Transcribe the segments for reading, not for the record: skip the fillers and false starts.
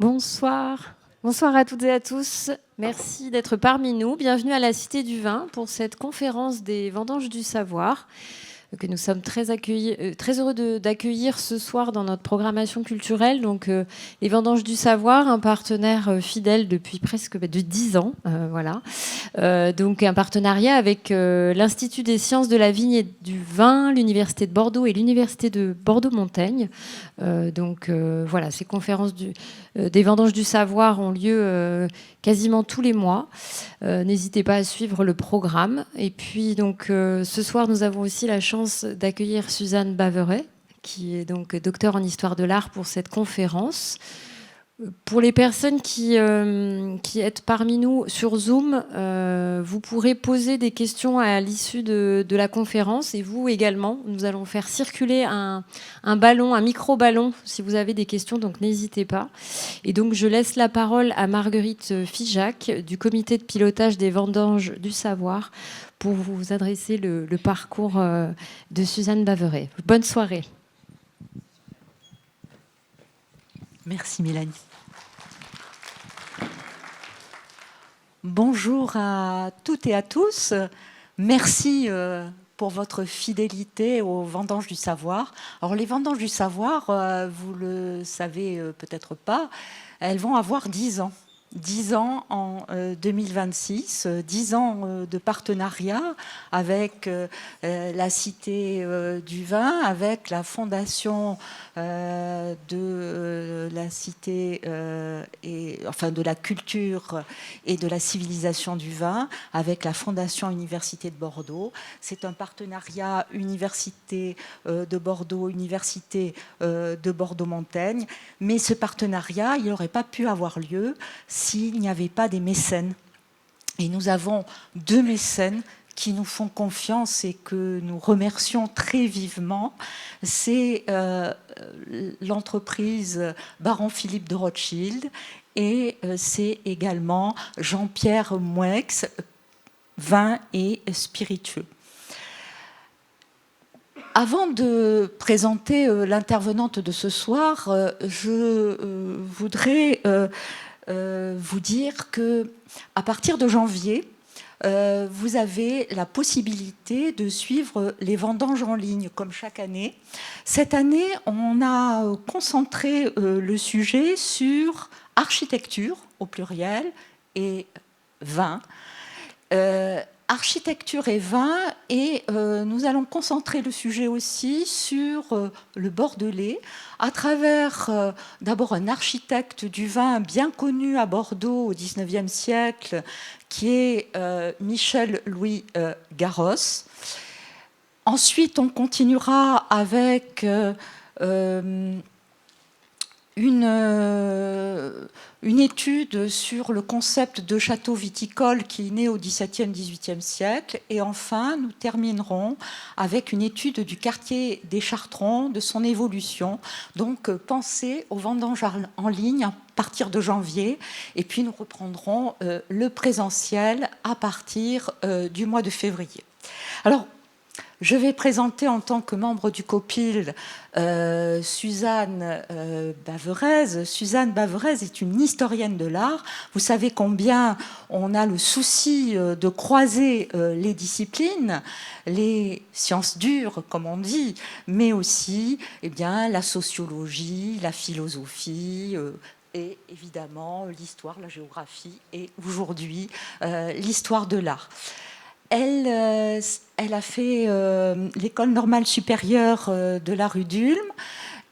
Bonsoir. Bonsoir à toutes et à tous. Merci d'être parmi nous. Bienvenue à la Cité du Vin pour cette conférence des Vendanges du Savoir que nous sommes très heureux d'accueillir ce soir dans notre programmation culturelle. Donc, les Vendanges du Savoir, un partenaire fidèle depuis presque de 10 ans. Voilà. Donc, un partenariat avec l'Institut des sciences de la vigne et du vin, l'Université de Bordeaux et l'Université de Bordeaux-Montaigne. Voilà, ces conférences des Vendanges du Savoir ont lieu quasiment tous les mois. N'hésitez pas à suivre le programme. Et puis, donc, ce soir, nous avons aussi la chance d'accueillir Suzanne Baveret, qui est donc docteure en histoire de l'art pour cette conférence. Pour les personnes qui êtes parmi nous sur Zoom, vous pourrez poser des questions à l'issue de la conférence, et vous également. Nous allons faire circuler un ballon, un micro-ballon, si vous avez des questions, donc n'hésitez pas. Et donc je laisse la parole à Marguerite Figeac du comité de pilotage des Vendanges du Savoir pour vous adresser le parcours de Suzanne Baveret. Bonne soirée. Merci Mélanie. Bonjour à toutes et à tous. Merci pour votre fidélité aux Vendanges du Savoir. Alors les Vendanges du Savoir, vous le savez peut-être pas, elles vont avoir 10 ans. 10 ans en 2026, 10 ans de partenariat avec la Cité du Vin, avec la Fondation de la Cité, de la culture et de la civilisation du vin, avec la Fondation Université de Bordeaux. C'est un partenariat Université de Bordeaux, Université de Bordeaux-Montaigne, mais ce partenariat, il n'aurait pas pu avoir lieu s'il n'y avait pas des mécènes. Et nous avons 2 mécènes qui nous font confiance et que nous remercions très vivement. C'est l'entreprise Baron Philippe de Rothschild et c'est également Jean-Pierre Moueix, vin et spiritueux. Avant de présenter l'intervenante de ce soir, je voudrais vous dire que à partir de janvier, vous avez la possibilité de suivre les vendanges en ligne comme chaque année. Cette année, on a concentré le sujet sur architecture au pluriel et vin. Architecture et vin, et nous allons concentrer le sujet aussi sur le Bordelais à travers d'abord un architecte du vin bien connu à Bordeaux au XIXe siècle qui est Michel-Louis Garros. Ensuite, on continuera avec une étude sur le concept de château viticole qui est né au XVIIe, XVIIIe siècle. Et enfin, nous terminerons avec une étude du quartier des Chartrons, de son évolution. Donc, pensez aux vendanges en ligne à partir de janvier. Et puis, nous reprendrons le présentiel à partir du mois de février. Alors, je vais présenter en tant que membre du COPIL Suzanne Baverez. Suzanne Baverez est une historienne de l'art. Vous savez combien on a le souci de croiser les disciplines, les sciences dures, comme on dit, mais aussi la sociologie, la philosophie, et évidemment l'histoire, la géographie et aujourd'hui l'histoire de l'art. Elle a fait l'école normale supérieure de la rue d'Ulm.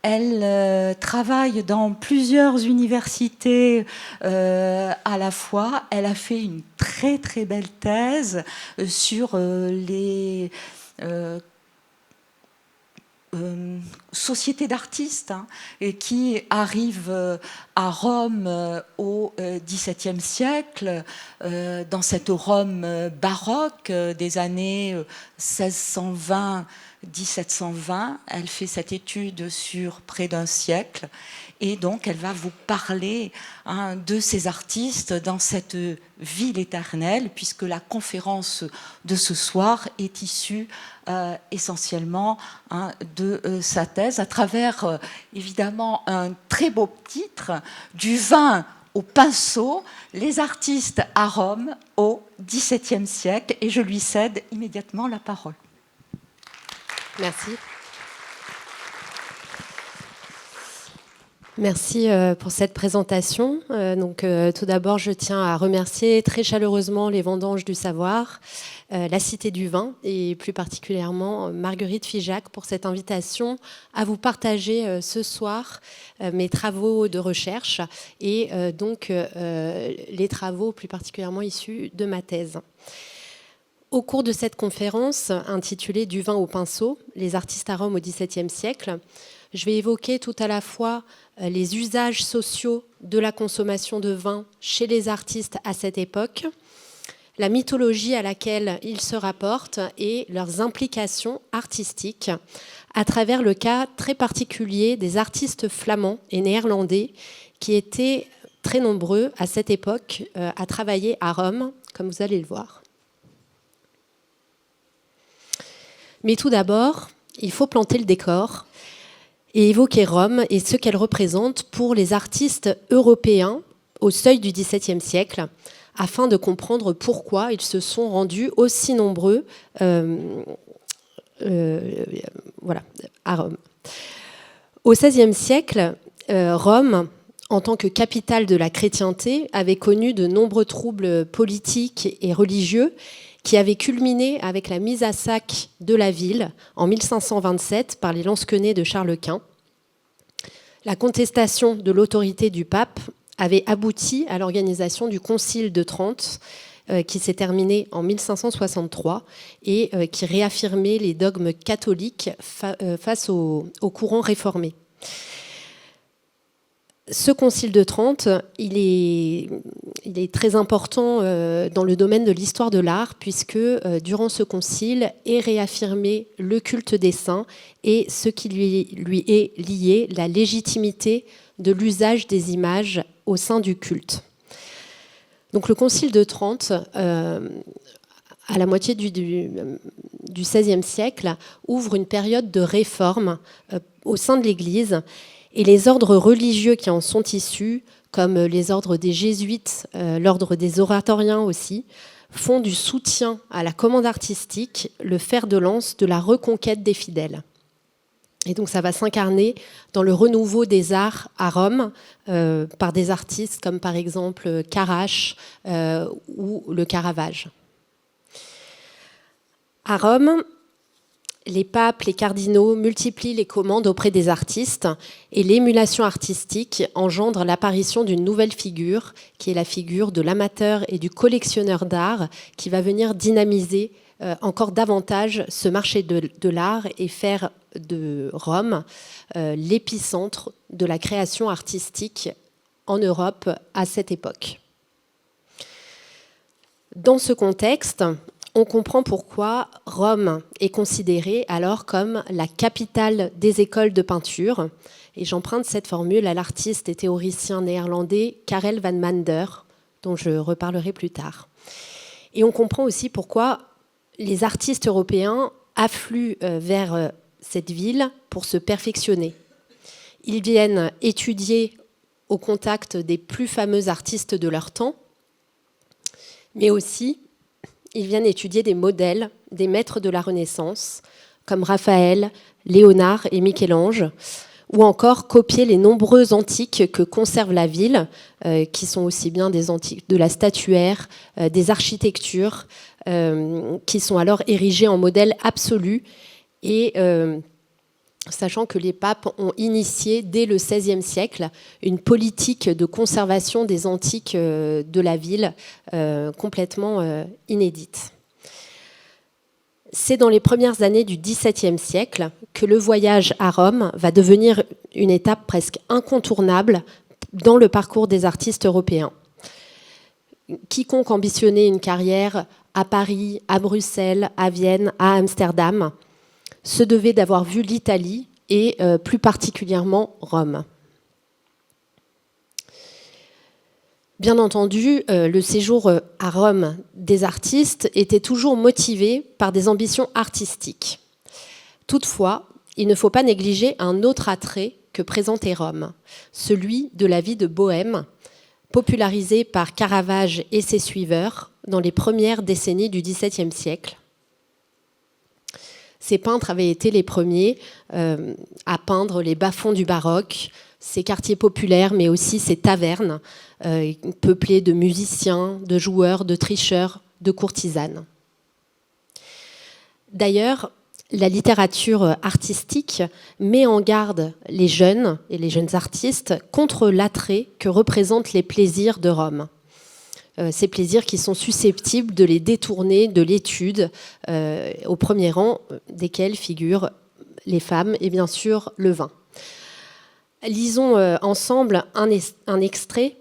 Elle travaille dans plusieurs universités à la fois. Elle a fait une très très belle thèse sur les société d'artistes qui arrivent à Rome au XVIIe siècle, dans cette Rome baroque des années 1620-1720. Elle fait cette étude sur près d'un siècle Et donc, elle va vous parler de ces artistes dans cette ville éternelle, puisque la conférence de ce soir est issue essentiellement de sa thèse, à travers évidemment un très beau titre, Du vin au pinceau, les artistes à Rome au XVIIe siècle. Et je lui cède immédiatement la parole. Merci. Merci pour cette présentation. Tout d'abord, je tiens à remercier très chaleureusement les Vendanges du Savoir, la Cité du Vin et plus particulièrement Marguerite Figeac pour cette invitation à vous partager ce soir mes travaux de recherche et les travaux plus particulièrement issus de ma thèse. Au cours de cette conférence intitulée « Du vin au pinceau, les artistes à Rome au XVIIe siècle », je vais évoquer tout à la fois les usages sociaux de la consommation de vin chez les artistes à cette époque, la mythologie à laquelle ils se rapportent et leurs implications artistiques à travers le cas très particulier des artistes flamands et néerlandais qui étaient très nombreux à cette époque à travailler à Rome, comme vous allez le voir. Mais tout d'abord, il faut planter le décor et évoquer Rome et ce qu'elle représente pour les artistes européens au seuil du XVIIe siècle, afin de comprendre pourquoi ils se sont rendus aussi nombreux à Rome. Au XVIe siècle, Rome, en tant que capitale de la chrétienté, avait connu de nombreux troubles politiques et religieux qui avaient culminé avec la mise à sac de la ville en 1527 par les lansquenets de Charles Quint. La contestation de l'autorité du pape avait abouti à l'organisation du Concile de Trente, qui s'est terminé en 1563 et qui réaffirmait les dogmes catholiques face au courant réformé. Ce Concile de Trente, il est très important dans le domaine de l'histoire de l'art, puisque durant ce concile est réaffirmé le culte des saints et ce qui lui est lié, la légitimité de l'usage des images au sein du culte. Donc le Concile de Trente, à la moitié du XVIe siècle, ouvre une période de réforme au sein de l'Église. Et les ordres religieux qui en sont issus, comme les ordres des jésuites, l'ordre des oratoriens aussi, font du soutien à la commande artistique le fer de lance de la reconquête des fidèles. Et donc ça va s'incarner dans le renouveau des arts à Rome par des artistes comme par exemple Carache ou le Caravage. À Rome, les papes, les cardinaux multiplient les commandes auprès des artistes et l'émulation artistique engendre l'apparition d'une nouvelle figure, qui est la figure de l'amateur et du collectionneur d'art, qui va venir dynamiser encore davantage ce marché de l'art et faire de Rome l'épicentre de la création artistique en Europe à cette époque. Dans ce contexte, on comprend pourquoi Rome est considérée alors comme la capitale des écoles de peinture. Et j'emprunte cette formule à l'artiste et théoricien néerlandais Karel van Mander, dont je reparlerai plus tard. Et on comprend aussi pourquoi les artistes européens affluent vers cette ville pour se perfectionner. Ils viennent étudier au contact des plus fameux artistes de leur temps, mais aussi ils viennent étudier des modèles, des maîtres de la Renaissance, comme Raphaël, Léonard et Michel-Ange, ou encore copier les nombreux antiques que conserve la ville, qui sont aussi bien des antiques de la statuaire, des architectures, qui sont alors érigées en modèle absolu, et sachant que les papes ont initié dès le XVIe siècle une politique de conservation des antiques de la ville complètement inédite. C'est dans les premières années du XVIIe siècle que le voyage à Rome va devenir une étape presque incontournable dans le parcours des artistes européens. Quiconque ambitionnait une carrière à Paris, à Bruxelles, à Vienne, à Amsterdam, se devait d'avoir vu l'Italie et plus particulièrement Rome. Bien entendu, le séjour à Rome des artistes était toujours motivé par des ambitions artistiques. Toutefois, il ne faut pas négliger un autre attrait que présentait Rome, celui de la vie de bohème, popularisée par Caravage et ses suiveurs dans les premières décennies du XVIIe siècle. Ces peintres avaient été les premiers à peindre les bas-fonds du baroque, ces quartiers populaires, mais aussi ces tavernes peuplées de musiciens, de joueurs, de tricheurs, de courtisanes. D'ailleurs, la littérature artistique met en garde les jeunes et les jeunes artistes contre l'attrait que représentent les plaisirs de Rome. Ces plaisirs qui sont susceptibles de les détourner de l'étude, au premier rang desquels figurent les femmes et bien sûr le vin. Lisons ensemble un extrait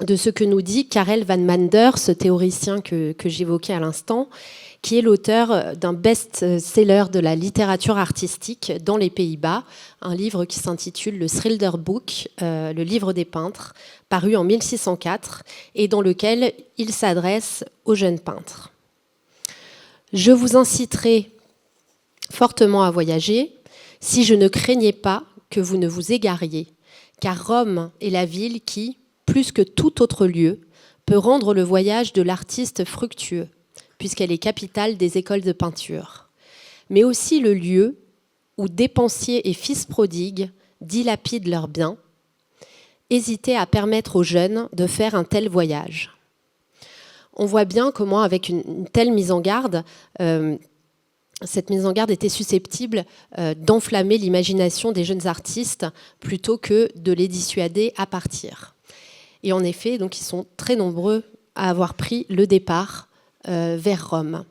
de ce que nous dit Karel van Manders, ce théoricien que j'évoquais à l'instant, qui est l'auteur d'un best-seller de la littérature artistique dans les Pays-Bas, un livre qui s'intitule le Schilderboek, le livre des peintres, paru en 1604, et dans lequel il s'adresse aux jeunes peintres. Je vous inciterai fortement à voyager si je ne craignais pas que vous ne vous égariez, car Rome est la ville qui, plus que tout autre lieu, peut rendre le voyage de l'artiste fructueux, puisqu'elle est capitale des écoles de peinture, mais aussi le lieu où dépensiers et fils prodigues dilapident leurs biens. Hésitez à permettre aux jeunes de faire un tel voyage. On voit bien comment, avec une telle mise en garde, cette mise en garde était susceptible d'enflammer l'imagination des jeunes artistes plutôt que de les dissuader à partir. Et en effet, donc, ils sont très nombreux à avoir pris le départ vers Rome.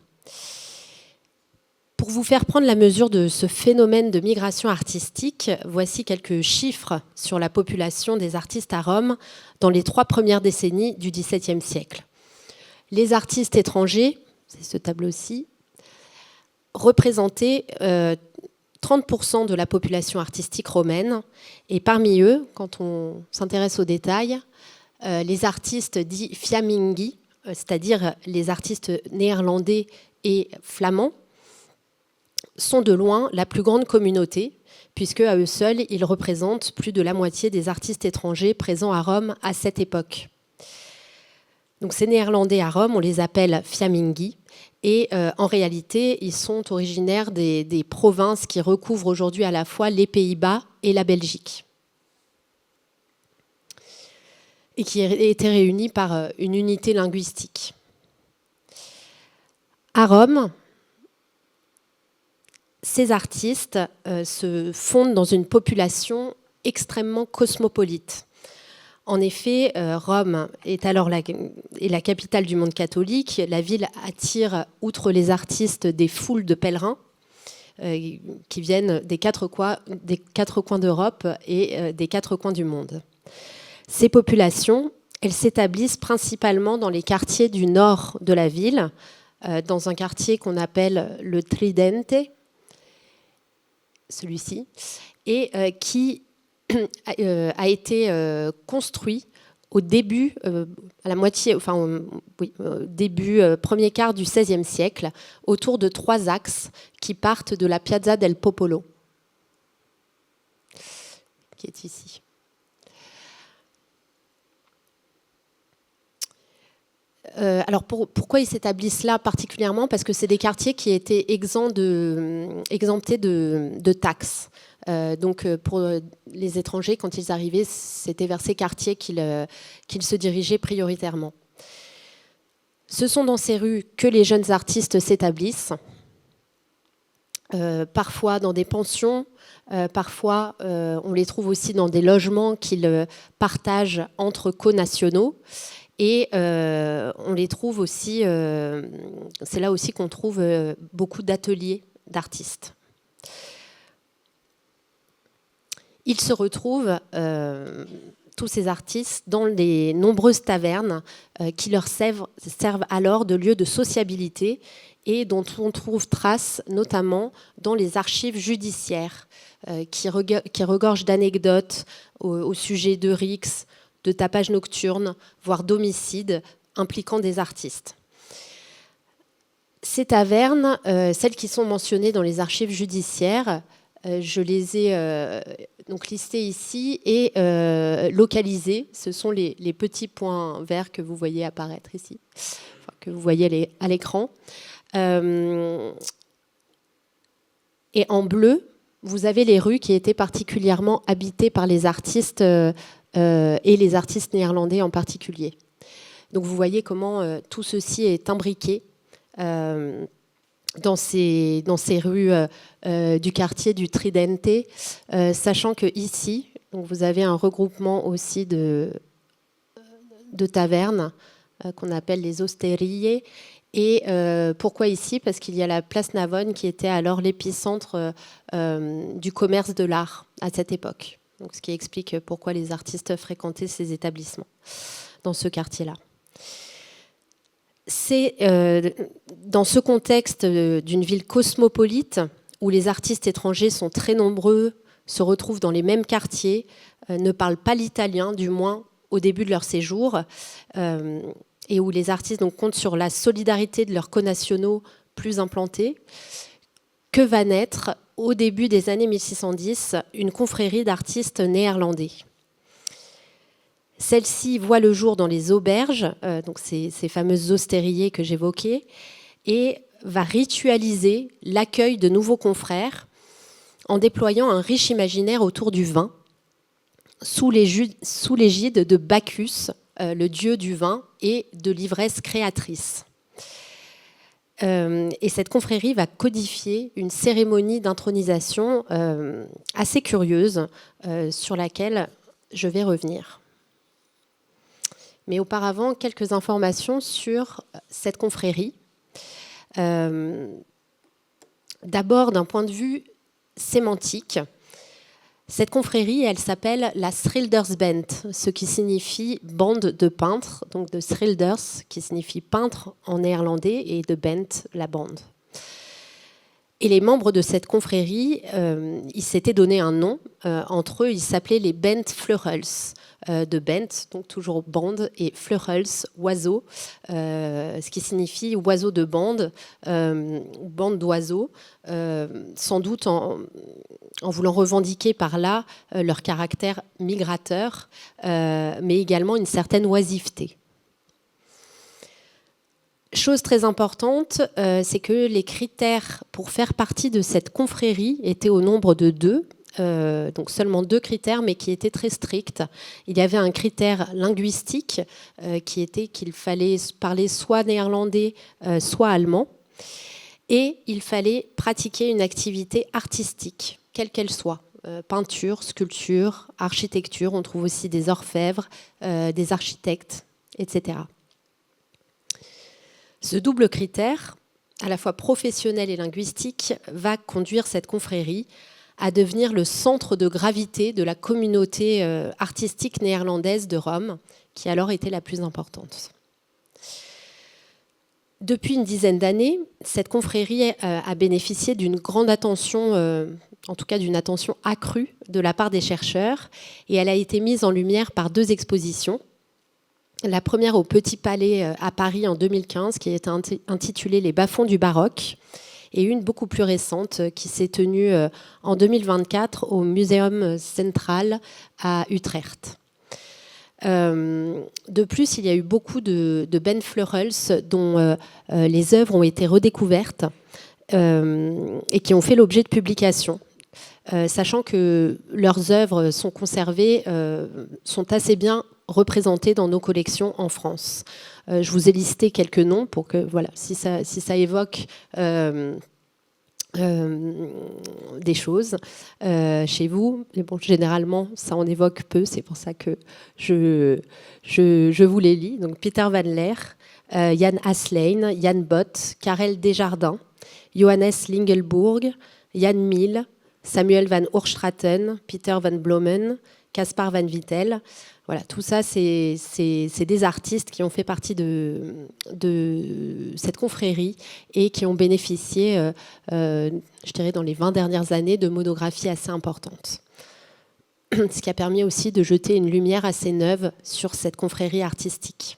Pour vous faire prendre la mesure de ce phénomène de migration artistique, voici quelques chiffres sur la population des artistes à Rome dans les 3 premières décennies du XVIIe siècle. Les artistes étrangers, c'est ce tableau-ci, représentaient 30% de la population artistique romaine. Et parmi eux, quand on s'intéresse aux détails, les artistes dits fiamminghi, c'est-à-dire les artistes néerlandais et flamands, sont de loin la plus grande communauté, puisque à eux seuls, ils représentent plus de la moitié des artistes étrangers présents à Rome à cette époque. Donc ces Néerlandais à Rome, on les appelle fiamminghi, et en réalité, ils sont originaires des provinces qui recouvrent aujourd'hui à la fois les Pays-Bas et la Belgique, et qui étaient réunis par une unité linguistique. À Rome, ces artistes se fondent dans une population extrêmement cosmopolite. En effet, Rome est alors la capitale du monde catholique. La ville attire, outre les artistes, des foules de pèlerins qui viennent des quatre coins d'Europe et des 4 coins du monde. Ces populations, elles s'établissent principalement dans les quartiers du nord de la ville, dans un quartier qu'on appelle le Tridente, celui-ci, et qui a été construit au début, à la moitié, enfin, début, premier quart du XVIe siècle, autour de 3 axes qui partent de la Piazza del Popolo, qui est ici. Alors pourquoi ils s'établissent là particulièrement ? Parce que c'est des quartiers qui étaient exemptés de taxes. Donc pour les étrangers, quand ils arrivaient, c'était vers ces quartiers qu'ils se dirigeaient prioritairement. Ce sont dans ces rues que les jeunes artistes s'établissent, parfois dans des pensions, parfois on les trouve aussi dans des logements qu'ils partagent entre co-nationaux. Et on les trouve aussi, c'est là aussi qu'on trouve beaucoup d'ateliers d'artistes. Ils se retrouvent, tous ces artistes, dans les nombreuses tavernes qui leur servent alors de lieu de sociabilité et dont on trouve trace notamment dans les archives judiciaires qui regorgent d'anecdotes au sujet d'Eurix, de tapage nocturne, voire d'homicides impliquant des artistes. Ces tavernes, celles qui sont mentionnées dans les archives judiciaires, je les ai donc listées ici et localisées. Ce sont les petits points verts que vous voyez apparaître ici, enfin, que vous voyez à l'écran. Et en bleu, vous avez les rues qui étaient particulièrement habitées par les artistes et les artistes néerlandais en particulier. Donc vous voyez comment tout ceci est imbriqué dans ces rues du quartier du Tridente, sachant que ici, donc vous avez un regroupement aussi de tavernes qu'on appelle les osterie. Et pourquoi ici? Parce qu'il y a la place Navone qui était alors l'épicentre du commerce de l'art à cette époque. Donc, ce qui explique pourquoi les artistes fréquentaient ces établissements dans ce quartier-là. C'est dans ce contexte d'une ville cosmopolite où les artistes étrangers sont très nombreux, se retrouvent dans les mêmes quartiers, ne parlent pas l'italien, du moins au début de leur séjour, et où les artistes donc, comptent sur la solidarité de leurs connationaux plus implantés, que va naître, au début des années 1610, une confrérie d'artistes néerlandais. Celle-ci voit le jour dans les auberges, donc ces fameuses ostéries que j'évoquais, et va ritualiser l'accueil de nouveaux confrères en déployant un riche imaginaire autour du vin, sous l'égide de Bacchus, le dieu du vin et de l'ivresse créatrice. Et cette confrérie va codifier une cérémonie d'intronisation assez curieuse sur laquelle je vais revenir. Mais auparavant, quelques informations sur cette confrérie. D'abord, d'un point de vue sémantique, cette confrérie, elle s'appelle la Schildersband, ce qui signifie bande de peintres, donc de Schilders, qui signifie peintre en néerlandais, et de band, la bande. Et les membres de cette confrérie, ils s'étaient donné un nom. Entre eux, ils s'appelaient les Bent Fleurels, de Bent, donc toujours bande, et Fleurels, oiseau, ce qui signifie oiseau de bande, bande d'oiseaux, sans doute en voulant revendiquer par là leur caractère migrateur, mais également une certaine oisiveté. Chose très importante, c'est que les critères pour faire partie de cette confrérie étaient au nombre de 2, donc seulement 2 critères, mais qui étaient très stricts. Il y avait un critère linguistique qui était qu'il fallait parler soit néerlandais, soit allemand, et il fallait pratiquer une activité artistique, quelle qu'elle soit. Peinture, sculpture, architecture, on trouve aussi des orfèvres, des architectes, etc. Ce double critère, à la fois professionnel et linguistique, va conduire cette confrérie à devenir le centre de gravité de la communauté artistique néerlandaise de Rome, qui alors était la plus importante. Depuis une dizaine d'années, cette confrérie a bénéficié d'une grande attention, en tout cas d'une attention accrue de la part des chercheurs, et elle a été mise en lumière par 2 expositions. La première au Petit Palais à Paris en 2015, qui est intitulée « Les bas-fonds du baroque », et une beaucoup plus récente qui s'est tenue en 2024 au Museum Central à Utrecht. De plus, il y a eu beaucoup de Ben Fleurels dont les œuvres ont été redécouvertes et qui ont fait l'objet de publications. Sachant que leurs œuvres sont conservées, sont assez bien représentées dans nos collections en France. Je vous ai listé quelques noms pour que, voilà, si ça évoque des choses chez vous. Mais bon, généralement, ça en évoque peu, c'est pour ça que je vous les lis. Donc, Peter van Leer, Jan Aslein, Jan Bot, Karel Desjardins, Johannes Lingelbourg, Jan Miel, Samuel van Oorstraten, Peter van Bloemen, Caspar van Vittel. Voilà, tout ça, c'est des artistes qui ont fait partie de cette confrérie et qui ont bénéficié, je dirais, dans les 20 dernières années, de monographies assez importantes. ce qui a permis aussi de jeter une lumière assez neuve sur cette confrérie artistique.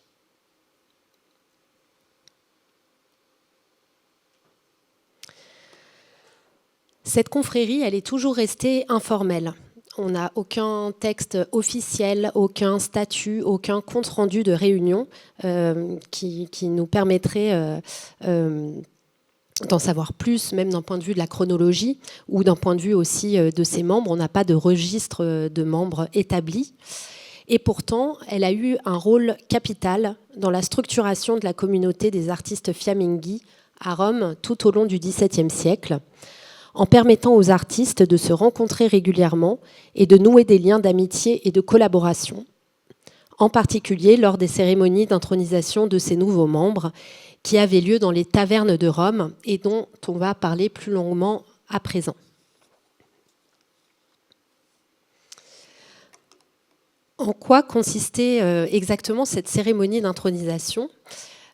Cette confrérie, elle est toujours restée informelle. On n'a aucun texte officiel, aucun statut, aucun compte-rendu de réunion qui nous permettrait d'en savoir plus, même d'un point de vue de la chronologie ou d'un point de vue aussi de ses membres. On n'a pas de registre de membres établi. Et pourtant, elle a eu un rôle capital dans la structuration de la communauté des artistes fiamminghi à Rome tout au long du XVIIe siècle, en permettant aux artistes de se rencontrer régulièrement et de nouer des liens d'amitié et de collaboration, en particulier lors des cérémonies d'intronisation de ces nouveaux membres qui avaient lieu dans les tavernes de Rome et dont on va parler plus longuement à présent. En quoi consistait exactement cette cérémonie d'intronisation ?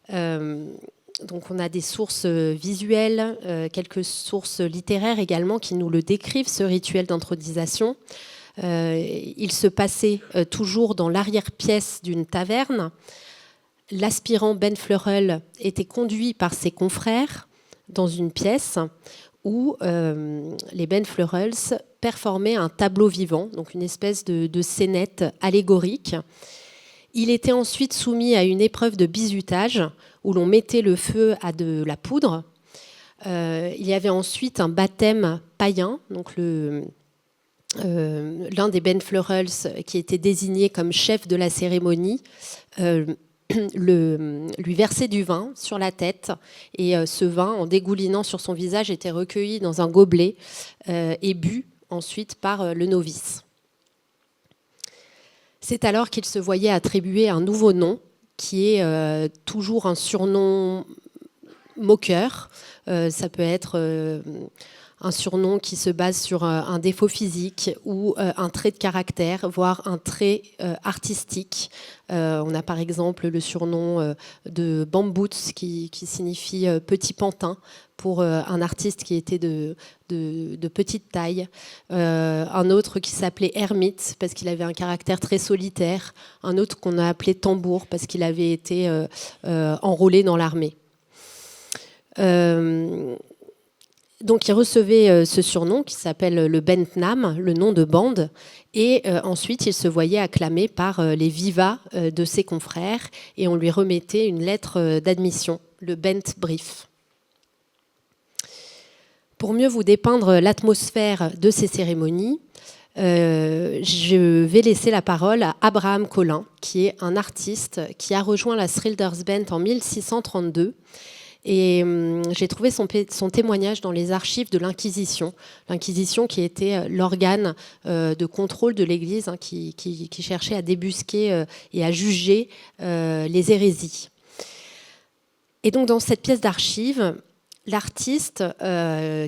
Donc on a des sources visuelles, quelques sources littéraires également qui nous le décrivent, ce rituel d'intronisation. Il se passait toujours dans l'arrière-pièce d'une taverne. L'aspirant Ben Fleurel était conduit par ses confrères dans une pièce où les Ben Fleurels performaient un tableau vivant, donc une espèce de scénette allégorique. Il était ensuite soumis à une épreuve de bizutage où l'on mettait le feu à de la poudre. Il y avait ensuite un baptême païen, donc l'un des Ben Fleurels qui était désigné comme chef de la cérémonie lui versait du vin sur la tête et ce vin, en dégoulinant sur son visage, était recueilli dans un gobelet et bu ensuite par le novice. C'est alors qu'il se voyait attribuer un nouveau nom qui est toujours un surnom moqueur. Ça peut être un surnom qui se base sur un défaut physique ou un trait de caractère, voire un trait artistique. On a par exemple le surnom de Bamboots qui signifie petit pantin pour un artiste qui était de petite taille. Un autre qui s'appelait Hermite parce qu'il avait un caractère très solitaire. Un autre qu'on a appelé Tambour parce qu'il avait été enrôlé dans l'armée. Donc il recevait ce surnom qui s'appelle le Bentnam, le nom de bande, et ensuite il se voyait acclamé par les vivats de ses confrères et on lui remettait une lettre d'admission, le Bent Brief. Pour mieux vous dépeindre l'atmosphère de ces cérémonies, je vais laisser la parole à Abraham Collin, qui est un artiste qui a rejoint la Schildersband en 1632. Et j'ai trouvé son témoignage dans les archives de l'Inquisition. L'Inquisition qui était l'organe de contrôle de l'Église qui cherchait à débusquer et à juger les hérésies. Et donc dans cette pièce d'archives, l'artiste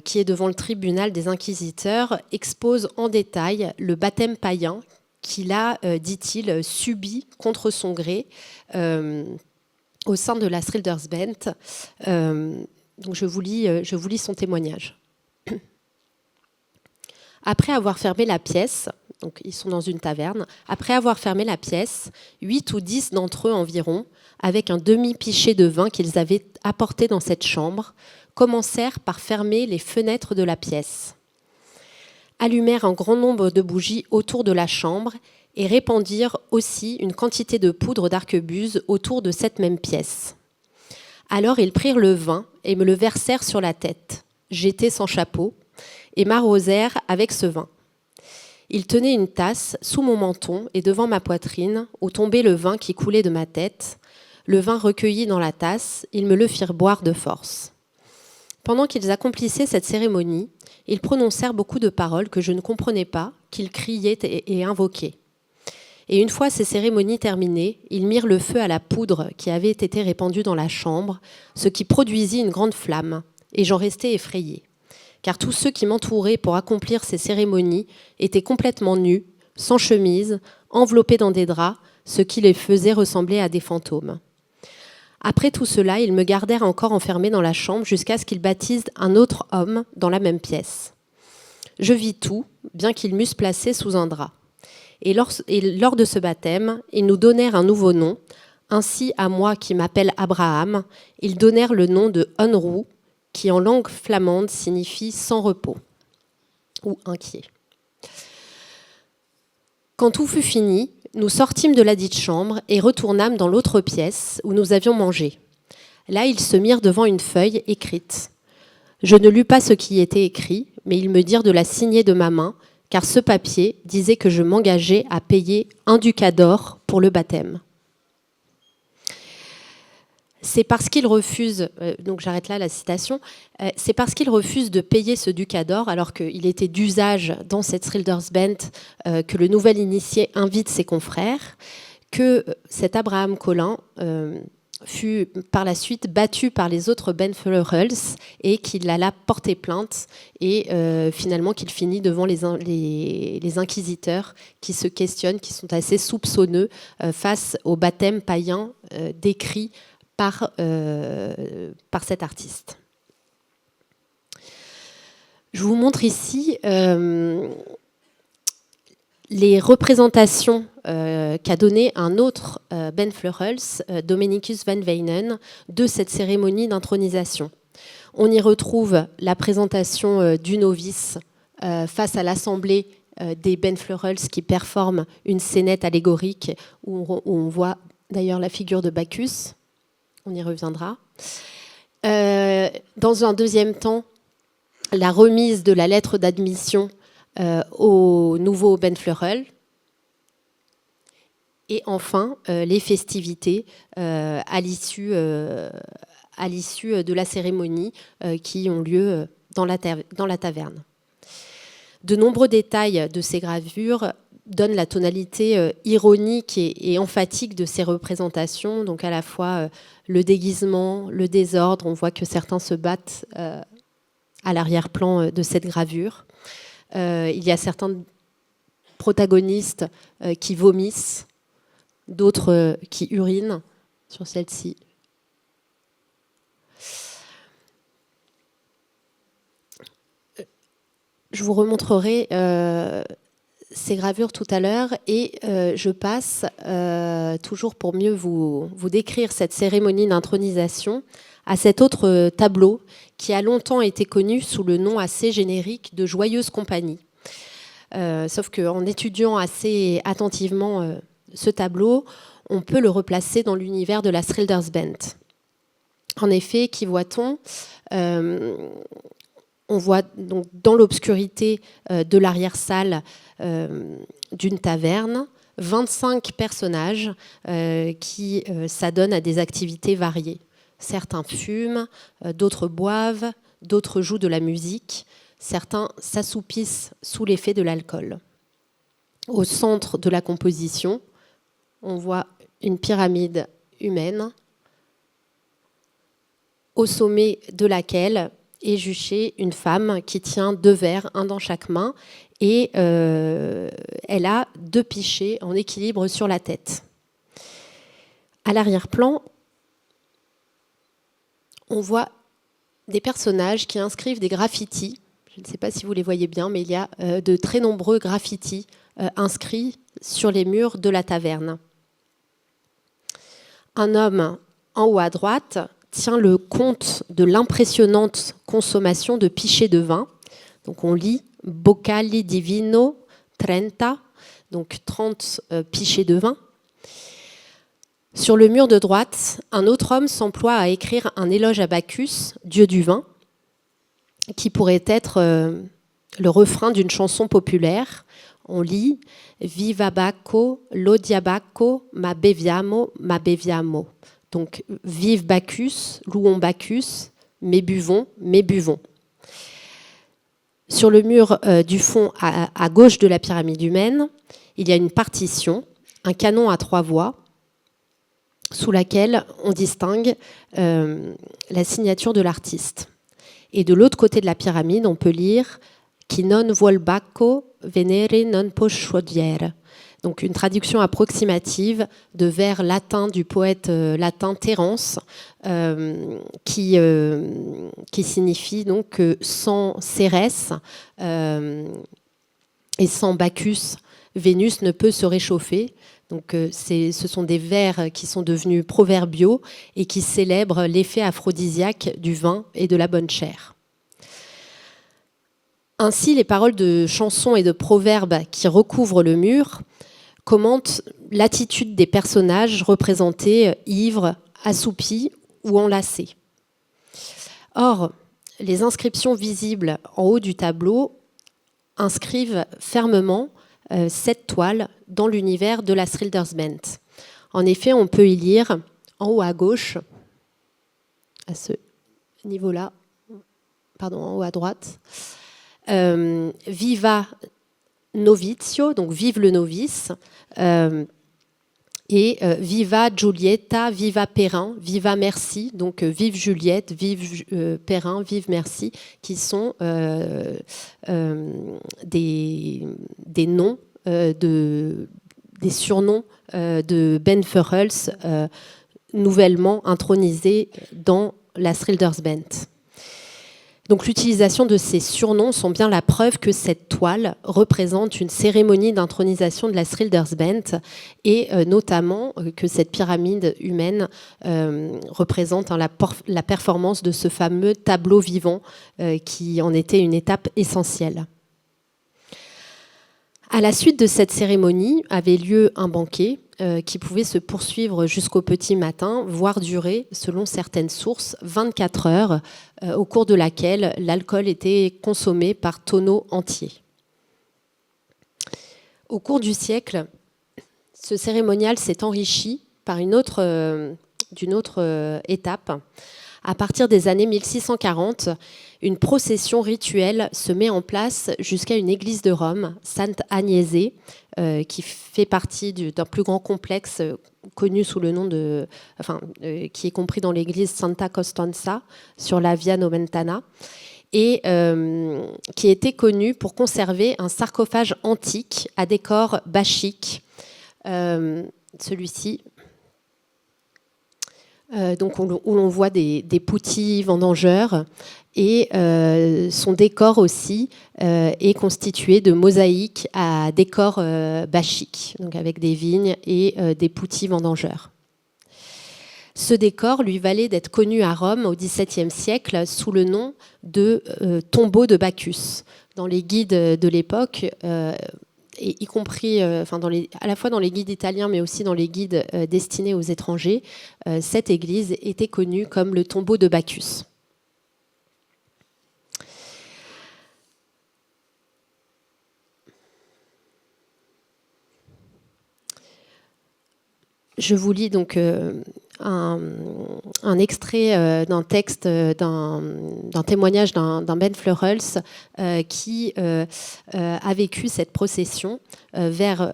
qui est devant le tribunal des inquisiteurs expose en détail le baptême païen qu'il a, dit-il, subi contre son gré au sein de la Schildersband. Donc je vous lis son témoignage. Après avoir fermé la pièce, donc ils sont dans une taverne, après avoir fermé la pièce, 8 ou 10 d'entre eux environ, avec un demi-pichet de vin qu'ils avaient apporté dans cette chambre, commencèrent par fermer les fenêtres de la pièce, allumèrent un grand nombre de bougies autour de la chambre et répandirent aussi une quantité de poudre d'arquebuse autour de cette même pièce. Alors ils prirent le vin et me le versèrent sur la tête. J'étais sans chapeau et m'arrosèrent avec ce vin. Ils tenaient une tasse sous mon menton et devant ma poitrine, où tombait le vin qui coulait de ma tête. Le vin recueilli dans la tasse, ils me le firent boire de force. Pendant qu'ils accomplissaient cette cérémonie, ils prononcèrent beaucoup de paroles que je ne comprenais pas, qu'ils criaient et invoquaient. Et une fois ces cérémonies terminées, ils mirent le feu à la poudre qui avait été répandue dans la chambre, ce qui produisit une grande flamme, et j'en restai effrayée. Car tous ceux qui m'entouraient pour accomplir ces cérémonies étaient complètement nus, sans chemise, enveloppés dans des draps, ce qui les faisait ressembler à des fantômes. Après tout cela, ils me gardèrent encore enfermée dans la chambre jusqu'à ce qu'ils baptisent un autre homme dans la même pièce. Je vis tout, bien qu'ils m'eussent placé sous un drap. Et lors de ce baptême, ils nous donnèrent un nouveau nom. Ainsi, à moi qui m'appelle Abraham, ils donnèrent le nom de Onrou, qui en langue flamande signifie sans repos ou inquiet. Quand tout fut fini, nous sortîmes de la dite chambre et retournâmes dans l'autre pièce où nous avions mangé. Là, ils se mirent devant une feuille écrite. Je ne lus pas ce qui y était écrit, mais ils me dirent de la signer de ma main, car ce papier disait que je m'engageais à payer 1 ducat d'or pour le baptême. C'est parce qu'ils refusent, donc j'arrête là la citation, c'est parce qu'ils refusent de payer ce ducat d'or, alors qu'il était d'usage dans cette Schildersband que le nouvel initié invite ses confrères, que cet Abraham Collin fut par la suite battu par les autres Benfleuels et qu'il alla porter plainte et finalement qu'il finit devant les inquisiteurs qui se questionnent, qui sont assez soupçonneux face au baptême païen décrit par cet artiste. Je vous montre ici les représentations qu'a donné un autre Benfleuels, Dominicus van Wijnen, de cette cérémonie d'intronisation. On y retrouve la présentation du novice face à l'assemblée des Benfleuels qui performent une scénette allégorique où on voit d'ailleurs la figure de Bacchus. On y reviendra. Dans un deuxième temps, la remise de la lettre d'admission au nouveau Benfleurel. Et enfin, les festivités à l'issue de la cérémonie qui ont lieu dans la taverne. De nombreux détails de ces gravures donnent la tonalité ironique et emphatique de ces représentations, donc à la fois le déguisement, le désordre. On voit que certains se battent à l'arrière-plan de cette gravure. Il y a certains protagonistes qui vomissent, d'autres qui urinent sur celle-ci. Je vous remontrerai ces gravures tout à l'heure et je passe, toujours pour mieux vous décrire cette cérémonie d'intronisation, à cet autre tableau qui a longtemps été connu sous le nom assez générique de Joyeuse Compagnie. Sauf qu'en étudiant assez attentivement ce tableau, on peut le replacer dans l'univers de la Schildersband. En effet, qu'y voit-on ? On voit donc dans l'obscurité de l'arrière-salle d'une taverne 25 personnages qui s'adonnent à des activités variées. Certains fument, d'autres boivent, d'autres jouent de la musique, certains s'assoupissent sous l'effet de l'alcool. Au centre de la composition, on voit une pyramide humaine, au sommet de laquelle est juchée une femme qui tient 2 verres, un dans chaque main, et elle a 2 pichets en équilibre sur la tête. À l'arrière-plan, on voit des personnages qui inscrivent des graffitis. Je ne sais pas si vous les voyez bien, mais il y a de très nombreux graffitis inscrits sur les murs de la taverne. Un homme en haut à droite tient le compte de l'impressionnante consommation de pichets de vin. Donc on lit « Boccali di vino 30 », donc 30 pichets de vin. Sur le mur de droite, un autre homme s'emploie à écrire un éloge à Bacchus, dieu du vin, qui pourrait être le refrain d'une chanson populaire. On lit « Viva Bacco, lodia Bacco, ma beviamo, ma beviamo ». Donc « Vive Bacchus, louons Bacchus, mais buvons, mais buvons ». Sur le mur du fond, à gauche de la pyramide humaine, il y a une partition, un canon à 3 voix, sous laquelle on distingue la signature de l'artiste. Et de l'autre côté de la pyramide, on peut lire « Chi non vuol Bacco, venere non può sciogliere ». Donc une traduction approximative de vers latin du poète latin Terence, qui signifie donc que sans Cérès et sans Bacchus, Vénus ne peut se réchauffer. Donc, ce sont des vers qui sont devenus proverbiaux et qui célèbrent l'effet aphrodisiaque du vin et de la bonne chair. Ainsi, les paroles de chansons et de proverbes qui recouvrent le mur commentent l'attitude des personnages représentés ivres, assoupis ou enlacés. Or, les inscriptions visibles en haut du tableau inscrivent fermement cette toile dans l'univers de la Schildersband. En effet, on peut y lire en haut à gauche, à ce niveau-là, pardon, en haut à droite, Viva Novizio, donc vive le novice, et Viva Giulietta, Viva Perrin, Viva Merci, donc vive Juliette, vive Perrin, vive Merci, qui sont des noms, des surnoms de Ben Verhulst, nouvellement intronisés dans la Schildersband. Donc l'utilisation de ces surnoms sont bien la preuve que cette toile représente une cérémonie d'intronisation de la Schildersband et notamment que cette pyramide humaine représente la performance de ce fameux tableau vivant qui en était une étape essentielle. À la suite de cette cérémonie avait lieu un banquet qui pouvait se poursuivre jusqu'au petit matin, voire durer, selon certaines sources, 24 heures, au cours de laquelle l'alcool était consommé par tonneaux entiers. Au cours du siècle, ce cérémonial s'est enrichi par d'une autre étape. À partir des années 1640, une procession rituelle se met en place jusqu'à une église de Rome, Sainte Agnese, qui fait partie d'un plus grand complexe connu sous le nom de, qui est compris dans l'église Santa Costanza sur la Via Nomentana, et qui était connu pour conserver un sarcophage antique à décor bachique. Celui-ci. Donc où l'on voit des poutis vendangeurs et son décor aussi est constitué de mosaïques à décor bachique, donc avec des vignes et des poutis vendangeurs. Ce décor lui valait d'être connu à Rome au XVIIe siècle sous le nom de tombeau de Bacchus. Dans les guides de l'époque, et y compris à la fois dans les guides italiens mais aussi dans les guides destinés aux étrangers, cette église était connue comme le tombeau de Bacchus. Je vous lis donc un extrait d'un texte, d'un témoignage d'un Ben Verhulst qui a vécu cette procession vers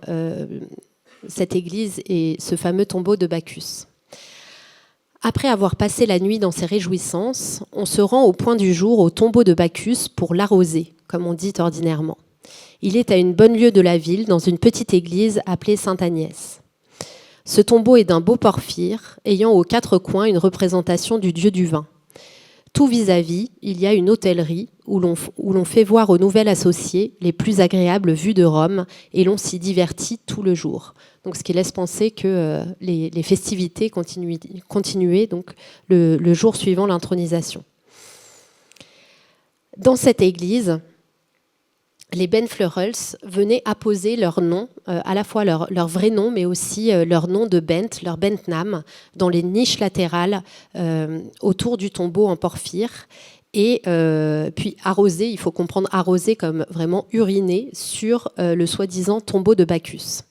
cette église et ce fameux tombeau de Bacchus. Après avoir passé la nuit dans ces réjouissances, on se rend au point du jour au tombeau de Bacchus pour l'arroser, comme on dit ordinairement. Il est à une bonne lieue de la ville, dans une petite église appelée Sainte-Agnès. Ce tombeau est d'un beau porphyre, ayant aux quatre coins une représentation du dieu du vin. Tout vis-à-vis, il y a une hôtellerie où l'on fait voir aux nouveaux associés les plus agréables vues de Rome et l'on s'y divertit tout le jour. Donc, ce qui laisse penser que les festivités continuaient donc, le jour suivant l'intronisation. Dans cette église, les Ben Verhulst venaient apposer leur nom, à la fois leur vrai nom, mais aussi leur nom de Bent, leur Bentnam, dans les niches latérales autour du tombeau en porphyre. Et puis arroser, il faut comprendre arroser comme vraiment uriner sur le soi-disant tombeau de Bacchus.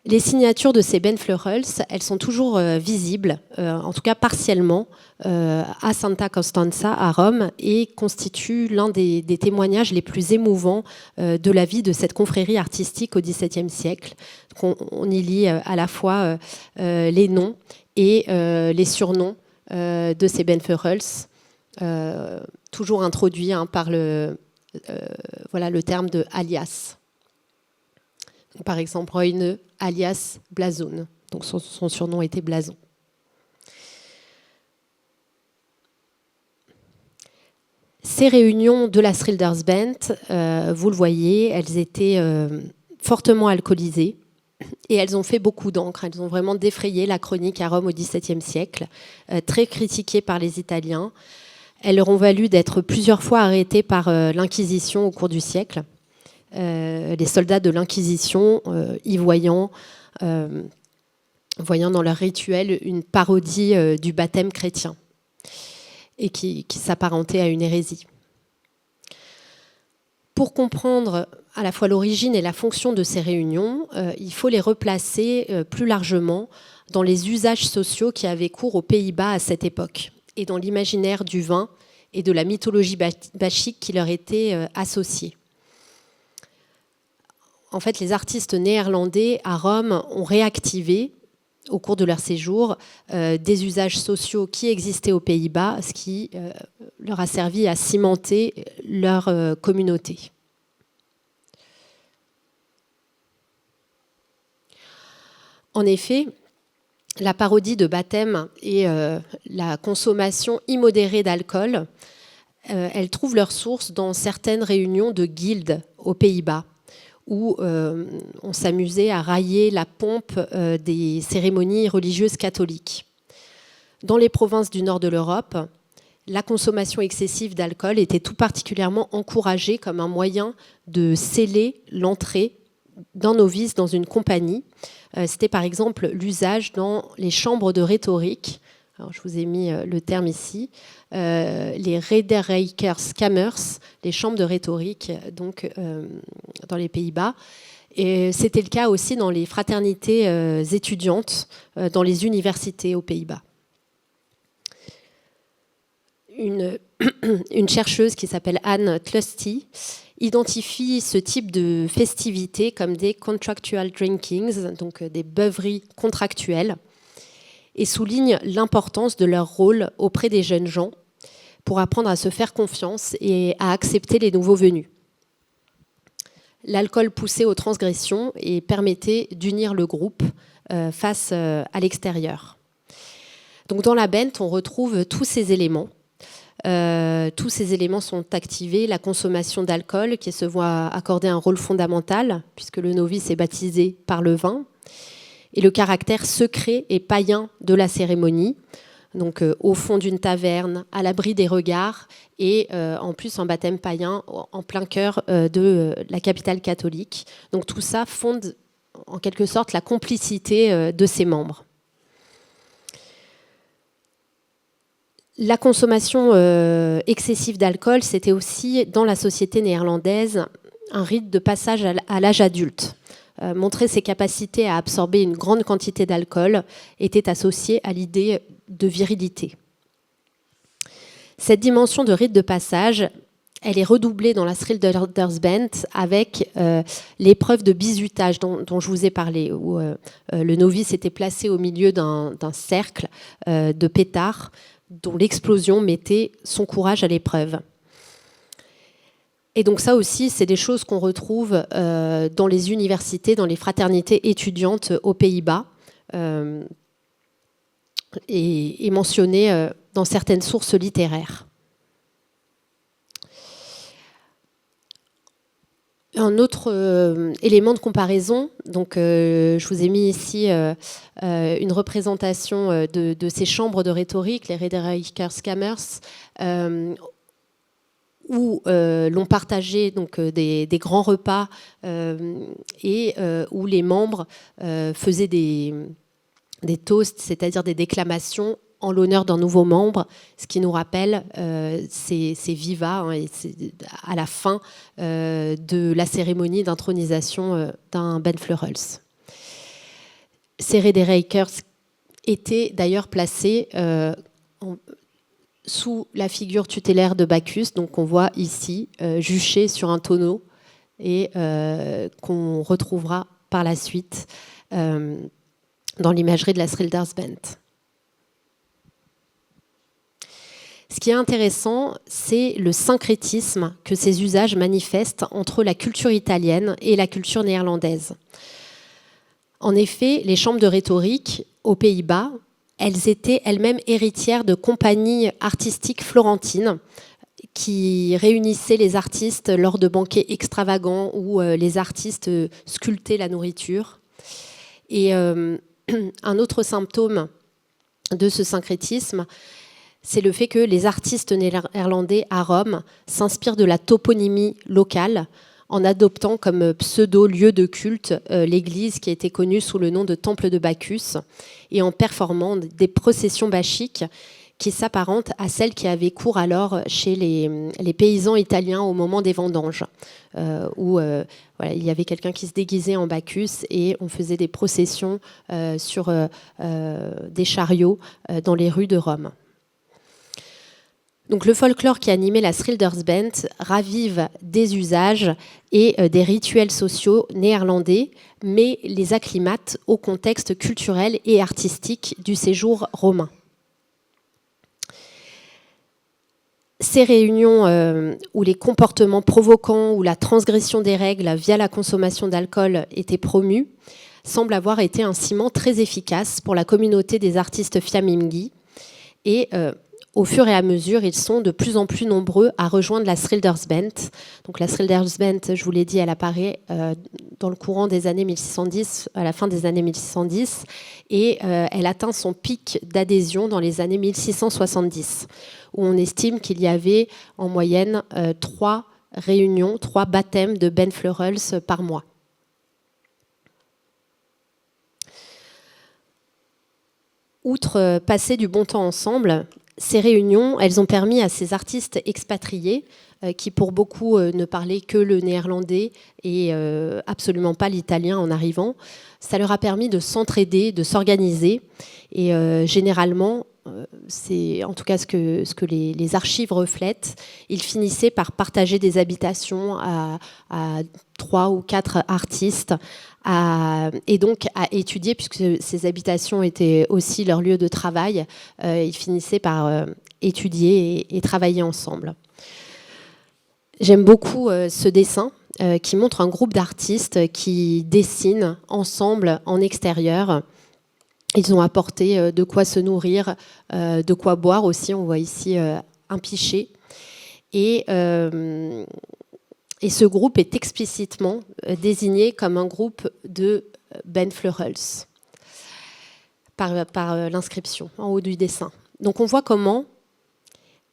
Les signatures de ces Ben Verhulst, elles sont toujours visibles, en tout cas partiellement, à Santa Costanza, à Rome, et constituent l'un des témoignages les plus émouvants de la vie de cette confrérie artistique au XVIIe siècle. On y lit à la fois les noms et les surnoms de ces Ben Verhulst, toujours introduits par le terme de alias. Par exemple, Reune, alias Blazoun. Donc son surnom était Blason. Ces réunions de la Schildersband, vous le voyez, elles étaient fortement alcoolisées, et elles ont fait beaucoup d'encre. Elles ont vraiment défrayé la chronique à Rome au XVIIe siècle, très critiquées par les Italiens. Elles leur ont valu d'être plusieurs fois arrêtées par l'Inquisition au cours du siècle. Les soldats de l'Inquisition, y voyant dans leur rituel une parodie du baptême chrétien et qui s'apparentait à une hérésie. Pour comprendre à la fois l'origine et la fonction de ces réunions, il faut les replacer plus largement dans les usages sociaux qui avaient cours aux Pays-Bas à cette époque et dans l'imaginaire du vin et de la mythologie bachique qui leur était associée. En fait, les artistes néerlandais à Rome ont réactivé, au cours de leur séjour, des usages sociaux qui existaient aux Pays-Bas, ce qui leur a servi à cimenter leur communauté. En effet, la parodie de baptême et la consommation immodérée d'alcool, elles trouvent leur source dans certaines réunions de guildes aux Pays-Bas, où on s'amusait à railler la pompe des cérémonies religieuses catholiques. Dans les provinces du nord de l'Europe, la consommation excessive d'alcool était tout particulièrement encouragée comme un moyen de sceller l'entrée d'un novice dans une compagnie. C'était par exemple l'usage dans les chambres de rhétorique. Alors, je vous ai mis le terme ici. Les Rederijkerskamers, les chambres de rhétorique, donc dans les Pays-Bas. Et c'était le cas aussi dans les fraternités étudiantes, dans les universités aux Pays-Bas. Une chercheuse qui s'appelle Anne Tlusty identifie ce type de festivités comme des contractual drinkings, donc des beuveries contractuelles, et souligne l'importance de leur rôle auprès des jeunes gens pour apprendre à se faire confiance et à accepter les nouveaux venus. L'alcool poussait aux transgressions et permettait d'unir le groupe face à l'extérieur. Donc dans la Bent, on retrouve tous ces éléments. Tous ces éléments sont activés, la consommation d'alcool qui se voit accorder un rôle fondamental puisque le novice est baptisé par le vin, et le caractère secret et païen de la cérémonie, donc au fond d'une taverne, à l'abri des regards, et en plus un baptême païen en plein cœur de la capitale catholique. Donc tout ça fonde en quelque sorte la complicité de ses membres. La consommation excessive d'alcool, c'était aussi, dans la société néerlandaise, un rite de passage à l'âge adulte. Montrer ses capacités à absorber une grande quantité d'alcool était associé à l'idée de virilité. Cette dimension de rite de passage, elle est redoublée dans la Schildersbent avec l'épreuve de bizutage dont je vous ai parlé, où le novice était placé au milieu d'un cercle de pétards dont l'explosion mettait son courage à l'épreuve. Et donc ça aussi, c'est des choses qu'on retrouve dans les universités, dans les fraternités étudiantes aux Pays-Bas, et mentionnées dans certaines sources littéraires. Un autre élément de comparaison, donc je vous ai mis ici une représentation de ces chambres de rhétorique, les Rederijkerskamers, où l'on partageait donc des grands repas et où les membres faisaient des toasts, c'est-à-dire des déclamations en l'honneur d'un nouveau membre, ce qui nous rappelle ces vivas et à la fin de la cérémonie d'intronisation d'un Ben Fleurels. Ces Rederijkers étaient d'ailleurs placés sous la figure tutélaire de Bacchus, donc on voit ici juché sur un tonneau et qu'on retrouvera par la suite dans l'imagerie de la Schildersbent. Ce qui est intéressant, c'est le syncrétisme que ces usages manifestent entre la culture italienne et la culture néerlandaise. En effet, les chambres de rhétorique aux Pays-Bas, elles étaient elles-mêmes héritières de compagnies artistiques florentines qui réunissait les artistes lors de banquets extravagants où les artistes sculptaient la nourriture. Et un autre symptôme de ce syncrétisme, c'est le fait que les artistes néerlandais à Rome s'inspirent de la toponymie locale en adoptant comme pseudo-lieu de culte l'église qui était connue sous le nom de Temple de Bacchus et en performant des processions bachiques qui s'apparentent à celles qui avaient cours alors chez les paysans italiens au moment des vendanges, où voilà, il y avait quelqu'un qui se déguisait en Bacchus et on faisait des processions sur des chariots dans les rues de Rome. Donc, le folklore qui animait la Schildersband ravive des usages et des rituels sociaux néerlandais, mais les acclimate au contexte culturel et artistique du séjour romain. Ces réunions où les comportements provoquants ou la transgression des règles via la consommation d'alcool étaient promus semblent avoir été un ciment très efficace pour la communauté des artistes fiamminghi et au fur et à mesure, ils sont de plus en plus nombreux à rejoindre la Schildersband. Donc la Schildersband, je vous l'ai dit, elle apparaît dans le courant des années 1610, à la fin des années 1610, et elle atteint son pic d'adhésion dans les années 1670, où on estime qu'il y avait en moyenne 3 réunions, 3 baptêmes de Ben Fleurels par mois. Outre passer du bon temps ensemble, ces réunions, elles ont permis à ces artistes expatriés, qui pour beaucoup ne parlaient que le néerlandais et absolument pas l'italien en arrivant, ça leur a permis de s'entraider, de s'organiser. Et généralement, c'est en tout cas ce que les archives reflètent, ils finissaient par partager des habitations à 3 ou 4 artistes, et donc à étudier, puisque ces habitations étaient aussi leur lieu de travail, ils finissaient par étudier et travailler ensemble. J'aime beaucoup ce dessin qui montre un groupe d'artistes qui dessinent ensemble en extérieur. Ils ont apporté de quoi se nourrir, de quoi boire aussi. On voit ici un pichet. Et ce groupe est explicitement désigné comme un groupe de Ben Fleurels par l'inscription en haut du dessin. Donc on voit comment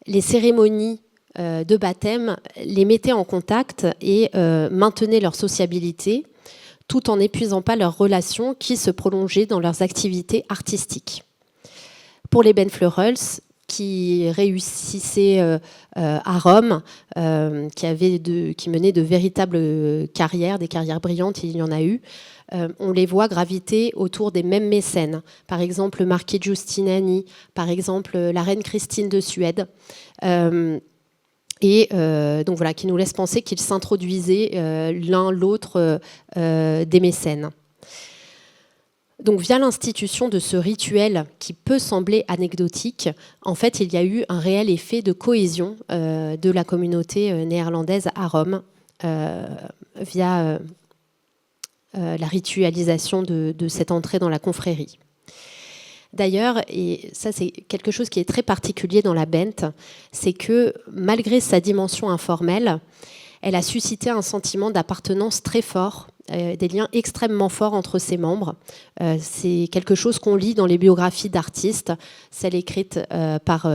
les cérémonies de baptême les mettaient en contact et maintenaient leur sociabilité tout en n'épuisant pas leurs relations qui se prolongeaient dans leurs activités artistiques. Pour les Ben Fleurels, qui réussissaient à Rome, qui menaient de véritables carrières, des carrières brillantes, il y en a eu, on les voit graviter autour des mêmes mécènes. Par exemple, le marquis Giustiniani, par exemple, la reine Christine de Suède. Donc voilà, qui nous laisse penser qu'ils s'introduisaient l'un l'autre des mécènes. Donc via l'institution de ce rituel qui peut sembler anecdotique, en fait il y a eu un réel effet de cohésion de la communauté néerlandaise à Rome via la ritualisation de cette entrée dans la confrérie. D'ailleurs, et ça c'est quelque chose qui est très particulier dans la Bent, c'est que malgré sa dimension informelle, elle a suscité un sentiment d'appartenance très fort, des liens extrêmement forts entre ses membres. C'est quelque chose qu'on lit dans les biographies d'artistes, celles écrites par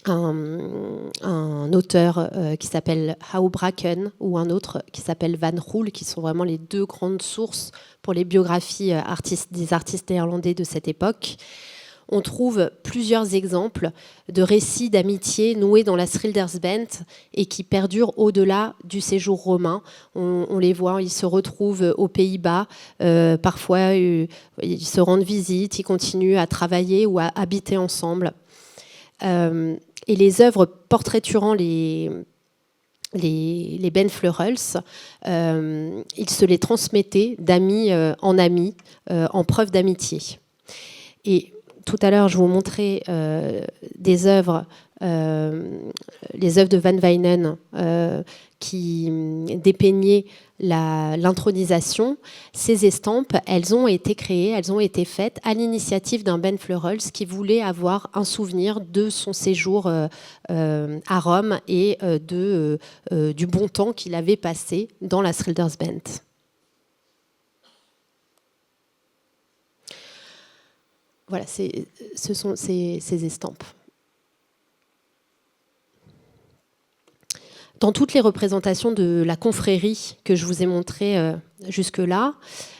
un auteur qui s'appelle Houbraken ou un autre qui s'appelle Van Roel, qui sont vraiment les deux grandes sources pour les biographies des artistes néerlandais de cette époque. On trouve plusieurs exemples de récits d'amitié noués dans la Schildersband et qui perdurent au-delà du séjour romain. On les voit, ils se retrouvent aux Pays-Bas, parfois ils se rendent visite, ils continuent à travailler ou à habiter ensemble. Et les œuvres portraiturant les Ben Fleurels, ils se les transmettaient d'amis en amis, en preuve d'amitié. Et tout à l'heure, je vous montrais des œuvres les œuvres de Van Wijnen qui dépeignaient l'intronisation, ces estampes, elles ont été créées, elles ont été faites à l'initiative d'un Ben Fleurels qui voulait avoir un souvenir de son séjour à Rome et du bon temps qu'il avait passé dans la Schildersband. Voilà, ce sont ces estampes. Dans toutes les représentations de la confrérie que je vous ai montrées jusque-là,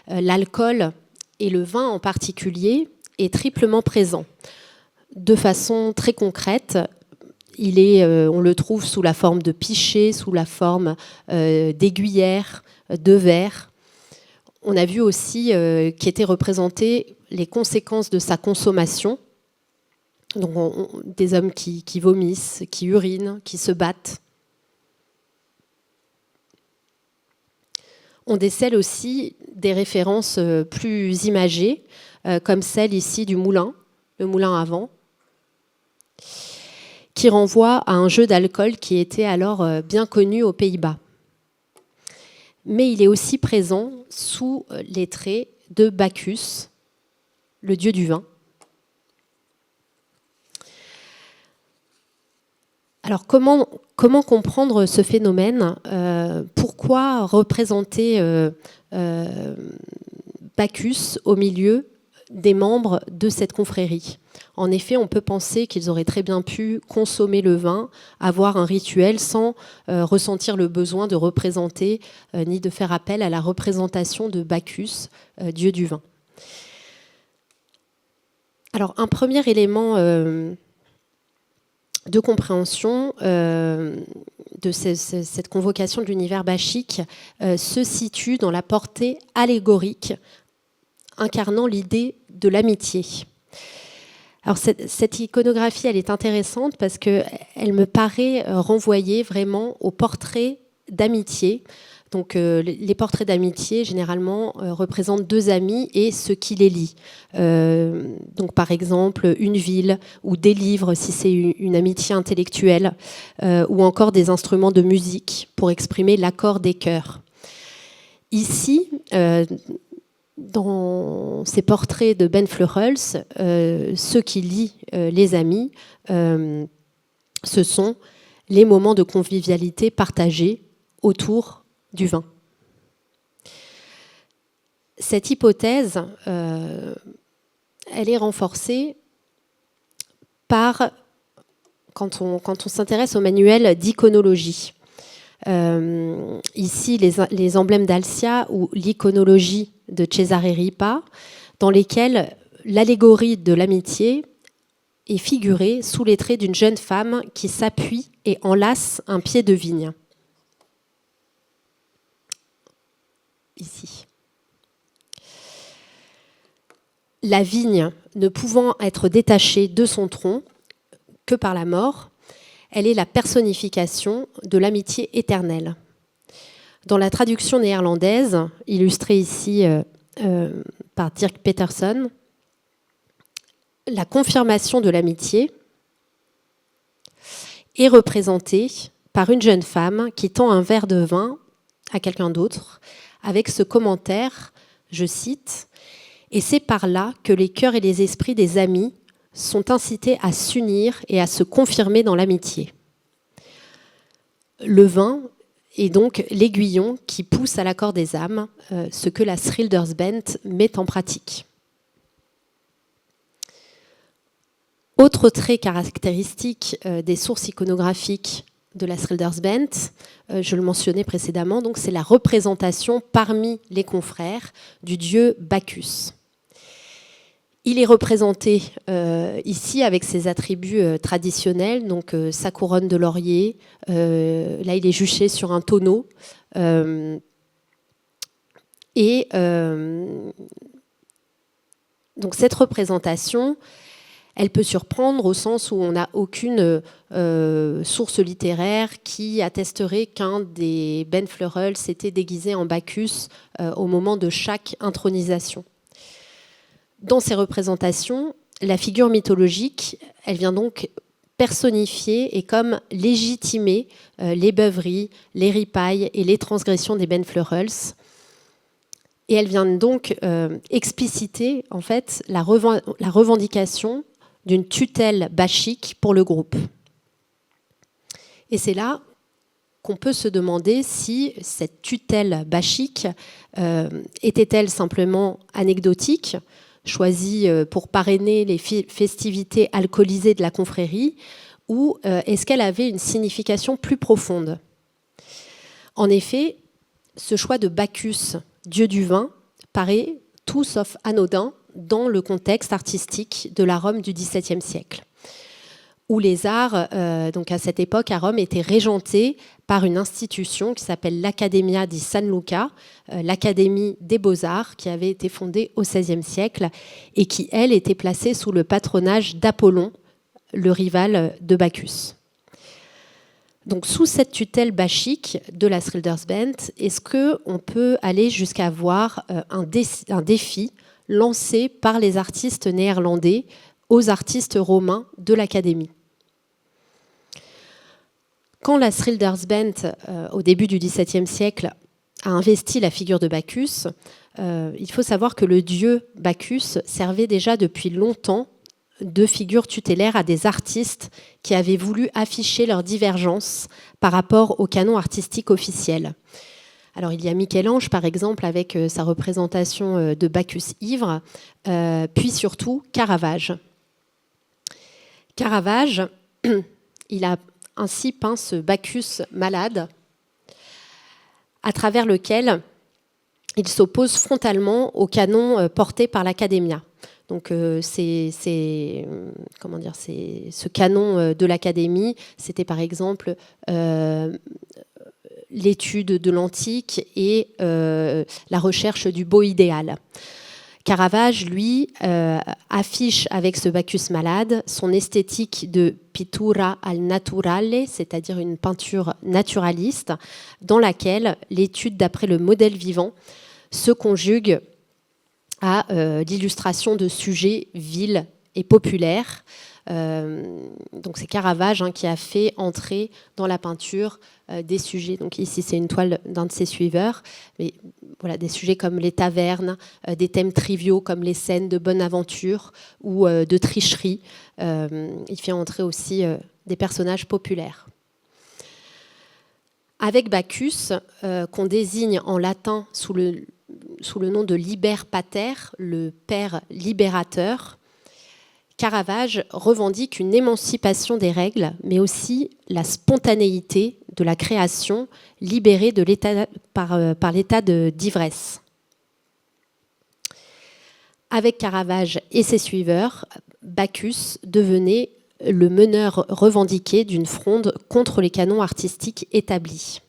l'alcool et le vin en particulier est triplement présent. De façon très concrète, on le trouve sous la forme de pichets, sous la forme d'aiguillères, de verres. On a vu aussi qu'étaient représentées les conséquences de sa consommation. Donc, des hommes qui vomissent, qui urinent, qui se battent. On décèle aussi des références plus imagées, comme celle ici du moulin, le moulin à vent, qui renvoie à un jeu d'alcool qui était alors bien connu aux Pays-Bas. Mais il est aussi présent sous les traits de Bacchus, le dieu du vin. Alors comment comprendre ce phénomène ? Pourquoi représenter Bacchus au milieu des membres de cette confrérie ? En effet, on peut penser qu'ils auraient très bien pu consommer le vin, avoir un rituel sans ressentir le besoin de représenter ni de faire appel à la représentation de Bacchus, dieu du vin. Alors, un premier élément de compréhension de cette convocation de l'univers bachique se situe dans la portée allégorique incarnant l'idée de l'amitié. Alors cette iconographie, elle est intéressante parce qu'elle me paraît renvoyer vraiment au portrait d'amitié. Donc les portraits d'amitié, généralement, représentent deux amis et ce qui les lie. Donc par exemple, une ville ou des livres, si c'est une amitié intellectuelle, ou encore des instruments de musique pour exprimer l'accord des cœurs. Ici, dans ces portraits de Ben Fleurels, ce qui lie les amis, ce sont les moments de convivialité partagés autour du vin. Cette hypothèse, elle est renforcée par, quand on s'intéresse au manuel d'iconologie. Ici, les emblèmes d'Alcia ou l'iconologie de Cesare Ripa, dans lesquels l'allégorie de l'amitié est figurée sous les traits d'une jeune femme qui s'appuie et enlace un pied de vigne. Ici. La vigne ne pouvant être détachée de son tronc que par la mort, elle est la personnification de l'amitié éternelle. Dans la traduction néerlandaise, illustrée ici par Dirk Peterson, la confirmation de l'amitié est représentée par une jeune femme qui tend un verre de vin à quelqu'un d'autre, avec ce commentaire, je cite, « Et c'est par là que les cœurs et les esprits des amis sont incités à s'unir et à se confirmer dans l'amitié. » Le vin est donc l'aiguillon qui pousse à l'accord des âmes, ce que la Schildersband met en pratique. Autre trait caractéristique des sources iconographiques de la Schildersband, je le mentionnais précédemment, donc c'est la représentation parmi les confrères du dieu Bacchus. Il est représenté ici avec ses attributs traditionnels, donc sa couronne de laurier, là il est juché sur un tonneau, et donc cette représentation, elle peut surprendre au sens où on n'a aucune source littéraire qui attesterait qu'un des Ben Fleurels s'était déguisé en Bacchus au moment de chaque intronisation. Dans ces représentations, la figure mythologique, elle vient donc personnifier et comme légitimer les beuveries, les ripailles et les transgressions des Ben Fleurels. Et elle vient donc expliciter en fait la revendication d'une tutelle bachique pour le groupe. Et c'est là qu'on peut se demander si cette tutelle bachique était-elle simplement anecdotique, choisie pour parrainer les festivités alcoolisées de la confrérie, ou est-ce qu'elle avait une signification plus profonde ? En effet, ce choix de Bacchus, dieu du vin, paraît tout sauf anodin dans le contexte artistique de la Rome du XVIIe siècle, où les arts, donc à cette époque à Rome, étaient régentés par une institution qui s'appelle l'Accademia di San Luca, l'Académie des Beaux-Arts, qui avait été fondée au XVIe siècle et qui, elle, était placée sous le patronage d'Apollon, le rival de Bacchus. Donc, sous cette tutelle bachique de la Schildersband, est-ce qu'on peut aller jusqu'à voir un défi lancé par les artistes néerlandais aux artistes romains de l'Académie? Quand la Schildersband, au début du XVIIe siècle, a investi la figure de Bacchus, il faut savoir que le dieu Bacchus servait déjà depuis longtemps de figure tutélaire à des artistes qui avaient voulu afficher leurs divergences par rapport au canon artistique officiel. Alors il y a Michel-Ange par exemple avec sa représentation de Bacchus ivre, puis surtout Caravage. Caravage, il a ainsi peint ce Bacchus malade, à travers lequel il s'oppose frontalement au canon porté par l'Accademia. Donc ce canon de l'Académie, c'était par exemple l'étude de l'antique et la recherche du beau idéal. Caravage, lui, affiche avec ce Bacchus malade son esthétique de pittura al naturale, c'est-à-dire une peinture naturaliste, dans laquelle l'étude d'après le modèle vivant se conjugue à l'illustration de sujets vils et populaires. Donc c'est Caravage qui a fait entrer dans la peinture des sujets. Donc ici c'est une toile d'un de ses suiveurs, mais voilà, des sujets comme les tavernes, des thèmes triviaux comme les scènes de bonne aventure ou de tricherie. Il fait entrer aussi des personnages populaires. Avec Bacchus, qu'on désigne en latin sous le nom de Liber Pater, le père libérateur, Caravage revendique une émancipation des règles, mais aussi la spontanéité de la création libérée de l'état, par l'état d'ivresse. Avec Caravage et ses suiveurs, Bacchus devenait le meneur revendiqué d'une fronde contre les canons artistiques établis.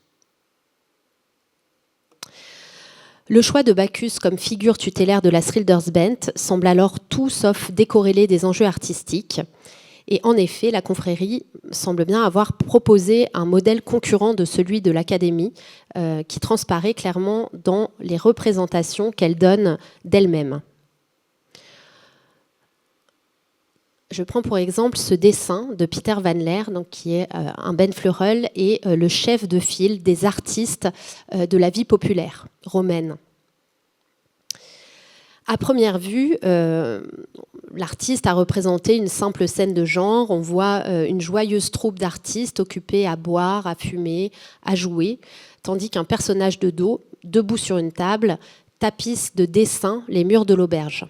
Le choix de Bacchus comme figure tutélaire de la Schildersband semble alors tout sauf décorrélé des enjeux artistiques. Et en effet, la confrérie semble bien avoir proposé un modèle concurrent de celui de l'Académie, qui transparaît clairement dans les représentations qu'elle donne d'elle-même. Je prends pour exemple ce dessin de Pieter van Leer, donc qui est un Ben Fleurel et le chef de file des artistes de la vie populaire romaine. À première vue, l'artiste a représenté une simple scène de genre. On voit une joyeuse troupe d'artistes occupés à boire, à fumer, à jouer, tandis qu'un personnage de dos, debout sur une table, tapisse de dessins les murs de l'auberge.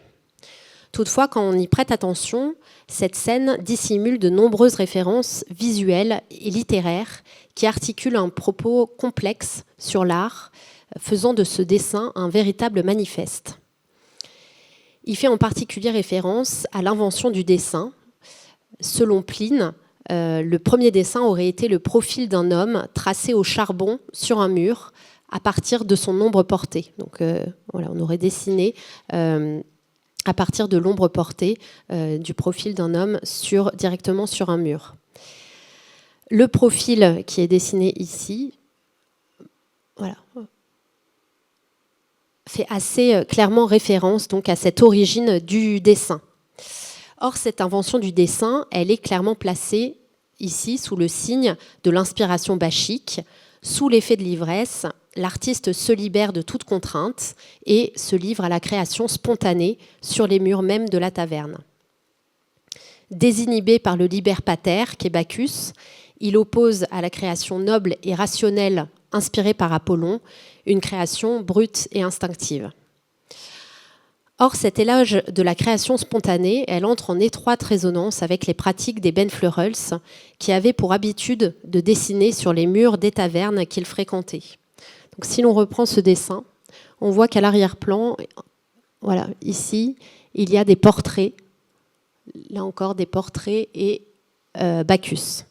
Toutefois, quand on y prête attention, cette scène dissimule de nombreuses références visuelles et littéraires qui articulent un propos complexe sur l'art, faisant de ce dessin un véritable manifeste. Il fait en particulier référence à l'invention du dessin. Selon Pline, le premier dessin aurait été le profil d'un homme tracé au charbon sur un mur à partir de son ombre portée. Donc voilà, on aurait dessiné à partir de l'ombre portée du profil d'un homme directement sur un mur. Le profil qui est dessiné ici, voilà, fait assez clairement référence donc à cette origine du dessin. Or, cette invention du dessin, elle est clairement placée ici sous le signe de l'inspiration bachique. Sous l'effet de l'ivresse, l'artiste se libère de toute contrainte et se livre à la création spontanée sur les murs même de la taverne. Désinhibé par le liber pater, qu'est Bacchus, il oppose à la création noble et rationnelle inspirée par Apollon une création brute et instinctive. Or, cet éloge de la création spontanée, elle entre en étroite résonance avec les pratiques des Benfleurels, qui avaient pour habitude de dessiner sur les murs des tavernes qu'ils fréquentaient. Donc, si l'on reprend ce dessin, on voit qu'à l'arrière-plan, voilà, ici, il y a des portraits, là encore des portraits et Bacchus,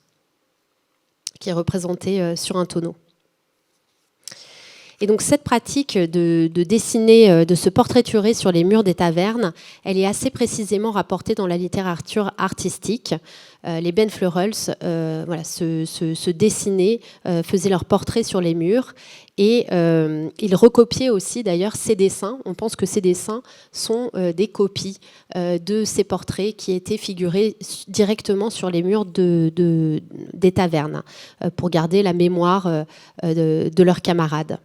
qui est représenté sur un tonneau. Et donc cette pratique de dessiner, de se portraiturer sur les murs des tavernes, elle est assez précisément rapportée dans la littérature artistique. Les Benfleurels se dessinaient, faisaient leurs portraits sur les murs et ils recopiaient aussi d'ailleurs ces dessins. On pense que ces dessins sont des copies de ces portraits qui étaient figurés directement sur les murs des tavernes pour garder la mémoire de leurs camarades.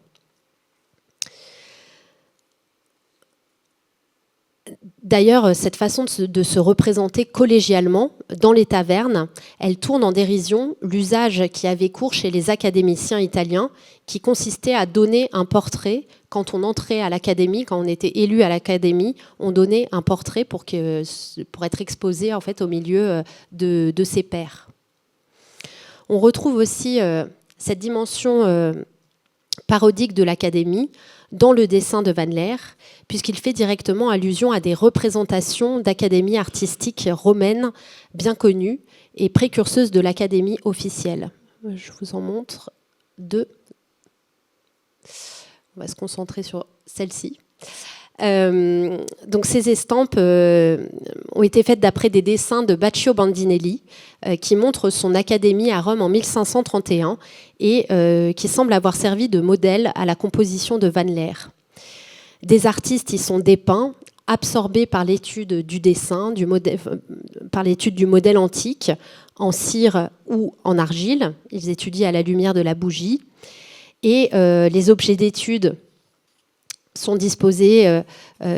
D'ailleurs, cette façon de se représenter collégialement dans les tavernes, elle tourne en dérision l'usage qui avait cours chez les académiciens italiens, qui consistait à donner un portrait. Quand on entrait à l'académie, quand on était élu à l'académie, on donnait un portrait pour être exposé en fait, au milieu de ses pairs. On retrouve aussi cette dimension parodique de l'académie dans le dessin de Van Laer, puisqu'il fait directement allusion à des représentations d'académies artistiques romaines bien connues et précurseuses de l'académie officielle. Je vous en montre deux. On va se concentrer sur celle-ci. Donc ces estampes ont été faites d'après des dessins de Baccio Bandinelli qui montrent son académie à Rome en 1531 et qui semble avoir servi de modèle à la composition de Van Laer. Des artistes y sont dépeints, absorbés par l'étude du dessin, par l'étude du modèle antique en cire ou en argile. Ils étudient à la lumière de la bougie et les objets d'étude sont disposés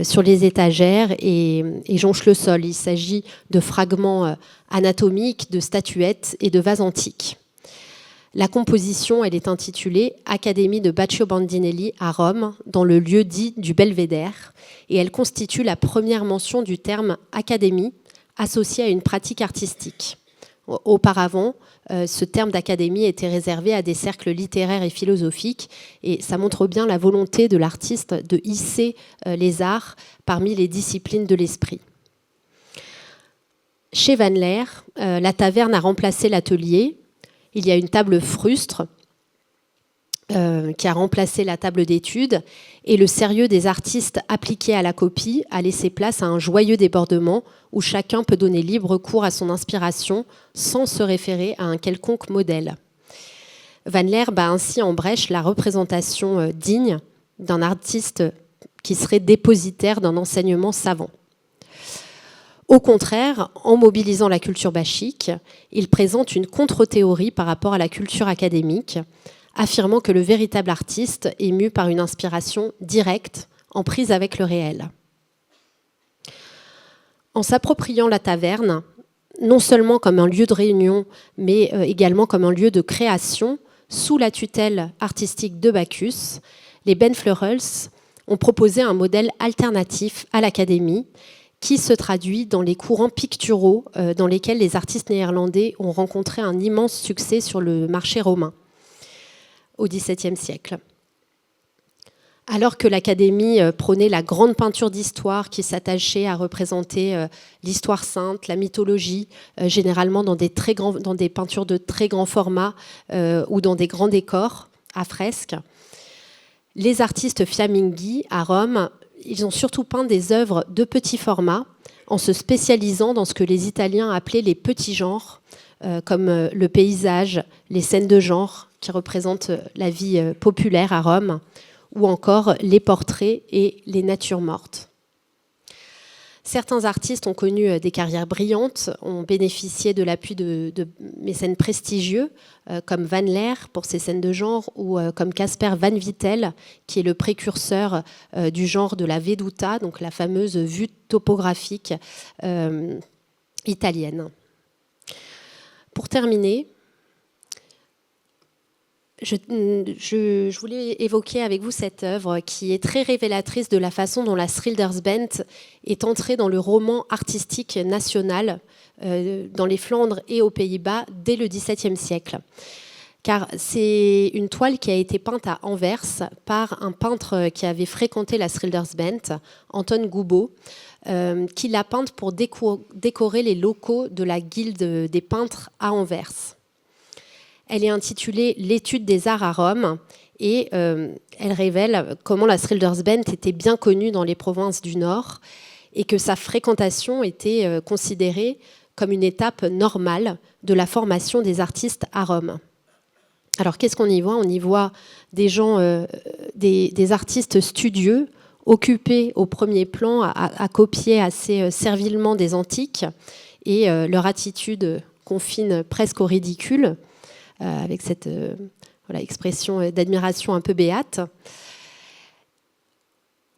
sur les étagères et jonchent le sol. Il s'agit de fragments anatomiques, de statuettes et de vases antiques. La composition, elle est intitulée « Académie de Baccio Bandinelli à Rome, dans le lieu dit du Belvédère » et elle constitue la première mention du terme « académie » associé à une pratique artistique. Auparavant, ce terme d'académie était réservé à des cercles littéraires et philosophiques et ça montre bien la volonté de l'artiste de hisser les arts parmi les disciplines de l'esprit. Chez Van Laer, la taverne a remplacé l'atelier. Il y a une table frustre qui a remplacé la table d'études et le sérieux des artistes appliqués à la copie a laissé place à un joyeux débordement où chacun peut donner libre cours à son inspiration sans se référer à un quelconque modèle. Van Laer bat ainsi en brèche la représentation digne d'un artiste qui serait dépositaire d'un enseignement savant. Au contraire, en mobilisant la culture bachique, il présente une contre-théorie par rapport à la culture académique, affirmant que le véritable artiste est mu par une inspiration directe, en prise avec le réel. En s'appropriant la taverne, non seulement comme un lieu de réunion, mais également comme un lieu de création, sous la tutelle artistique de Bacchus, les Benfleurels ont proposé un modèle alternatif à l'académie, qui se traduit dans les courants picturaux dans lesquels les artistes néerlandais ont rencontré un immense succès sur le marché romain au XVIIe siècle. Alors que l'Académie prônait la grande peinture d'histoire qui s'attachait à représenter l'histoire sainte, la mythologie, généralement dans des peintures de très grand format ou dans des grands décors à fresques, les artistes fiamminghi à Rome, ils ont surtout peint des œuvres de petit format en se spécialisant dans ce que les Italiens appelaient les petits genres, comme le paysage, les scènes de genre qui représentent la vie populaire à Rome, ou encore les portraits et les natures mortes. Certains artistes ont connu des carrières brillantes, ont bénéficié de l'appui de mécènes prestigieux, comme Van Leer pour ses scènes de genre, ou comme Caspar Van Vittel, qui est le précurseur du genre de la veduta, donc la fameuse vue topographique italienne. Pour terminer, je voulais évoquer avec vous cette œuvre qui est très révélatrice de la façon dont la Schildersband est entrée dans le roman artistique national dans les Flandres et aux Pays-Bas dès le XVIIe siècle. Car c'est une toile qui a été peinte à Anvers par un peintre qui avait fréquenté la Schildersband, Anton Goubot, qui l'a peinte pour décorer les locaux de la Guilde des peintres à Anvers. Elle est intitulée « L'étude des arts à Rome » et elle révèle comment la Schildersband était bien connue dans les provinces du Nord et que sa fréquentation était considérée comme une étape normale de la formation des artistes à Rome. Alors qu'est-ce qu'on y voit ? On y voit des gens, des artistes studieux, occupés au premier plan à copier assez servilement des antiques et leur attitude confine presque au ridicule. Avec cette expression d'admiration un peu béate.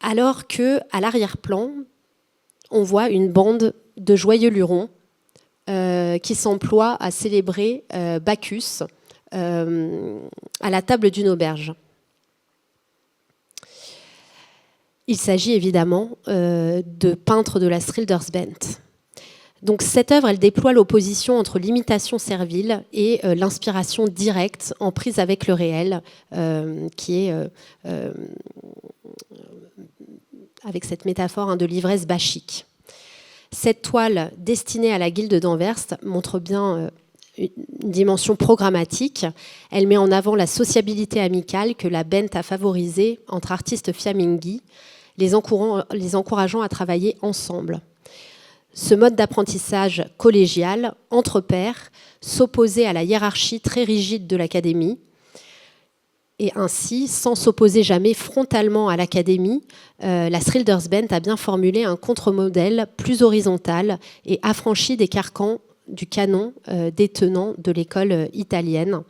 Alors qu'à l'arrière-plan, on voit une bande de joyeux lurons qui s'emploient à célébrer Bacchus à la table d'une auberge. Il s'agit évidemment de peintres de la Schildersband. Donc cette œuvre, elle déploie l'opposition entre l'imitation servile et l'inspiration directe en prise avec le réel, qui est avec cette métaphore de l'ivresse bachique. Cette toile destinée à la Guilde d'Anvers montre bien une dimension programmatique. Elle met en avant la sociabilité amicale que la Band a favorisée entre artistes fiamminghi, les encourageant à travailler ensemble. Ce mode d'apprentissage collégial, entre pairs, s'opposait à la hiérarchie très rigide de l'académie. Et ainsi, sans s'opposer jamais frontalement à l'académie, la Schildersband a bien formulé un contre-modèle plus horizontal et affranchi des carcans du canon des tenants de l'école italienne,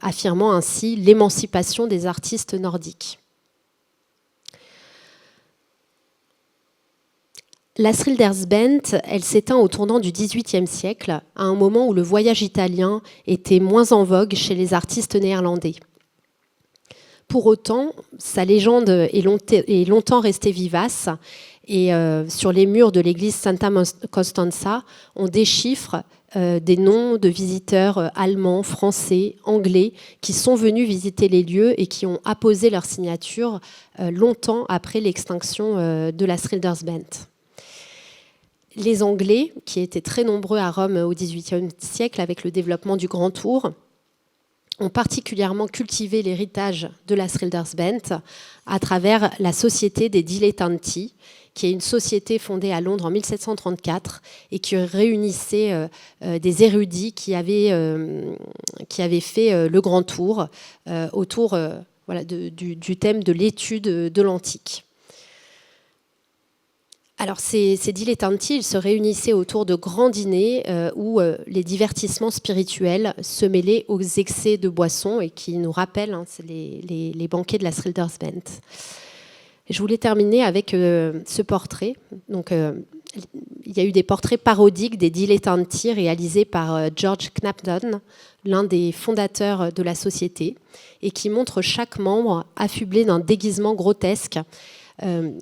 affirmant ainsi l'émancipation des artistes nordiques. La Schildersband, elle s'éteint au tournant du XVIIIe siècle, à un moment où le voyage italien était moins en vogue chez les artistes néerlandais. Pour autant, sa légende est longtemps restée vivace et sur les murs de l'église Santa Costanza, on déchiffre des noms de visiteurs allemands, français, anglais qui sont venus visiter les lieux et qui ont apposé leur signature longtemps après l'extinction de la Schildersband. Les Anglais, qui étaient très nombreux à Rome au XVIIIe siècle avec le développement du Grand Tour, ont particulièrement cultivé l'héritage de la Schildersband à travers la Société des Dilettanti, qui est une société fondée à Londres en 1734 et qui réunissait des érudits qui avaient fait le Grand Tour autour du thème de l'étude de l'antique. Alors ces dilettanti, ils se réunissaient autour de grands dîners où les divertissements spirituels se mêlaient aux excès de boissons et qui nous rappellent c'est les banquets de la Schildersband. Je voulais terminer avec ce portrait. Donc, il y a eu des portraits parodiques des dilettanti réalisés par George Knapton, l'un des fondateurs de la société, et qui montrent chaque membre affublé d'un déguisement grotesque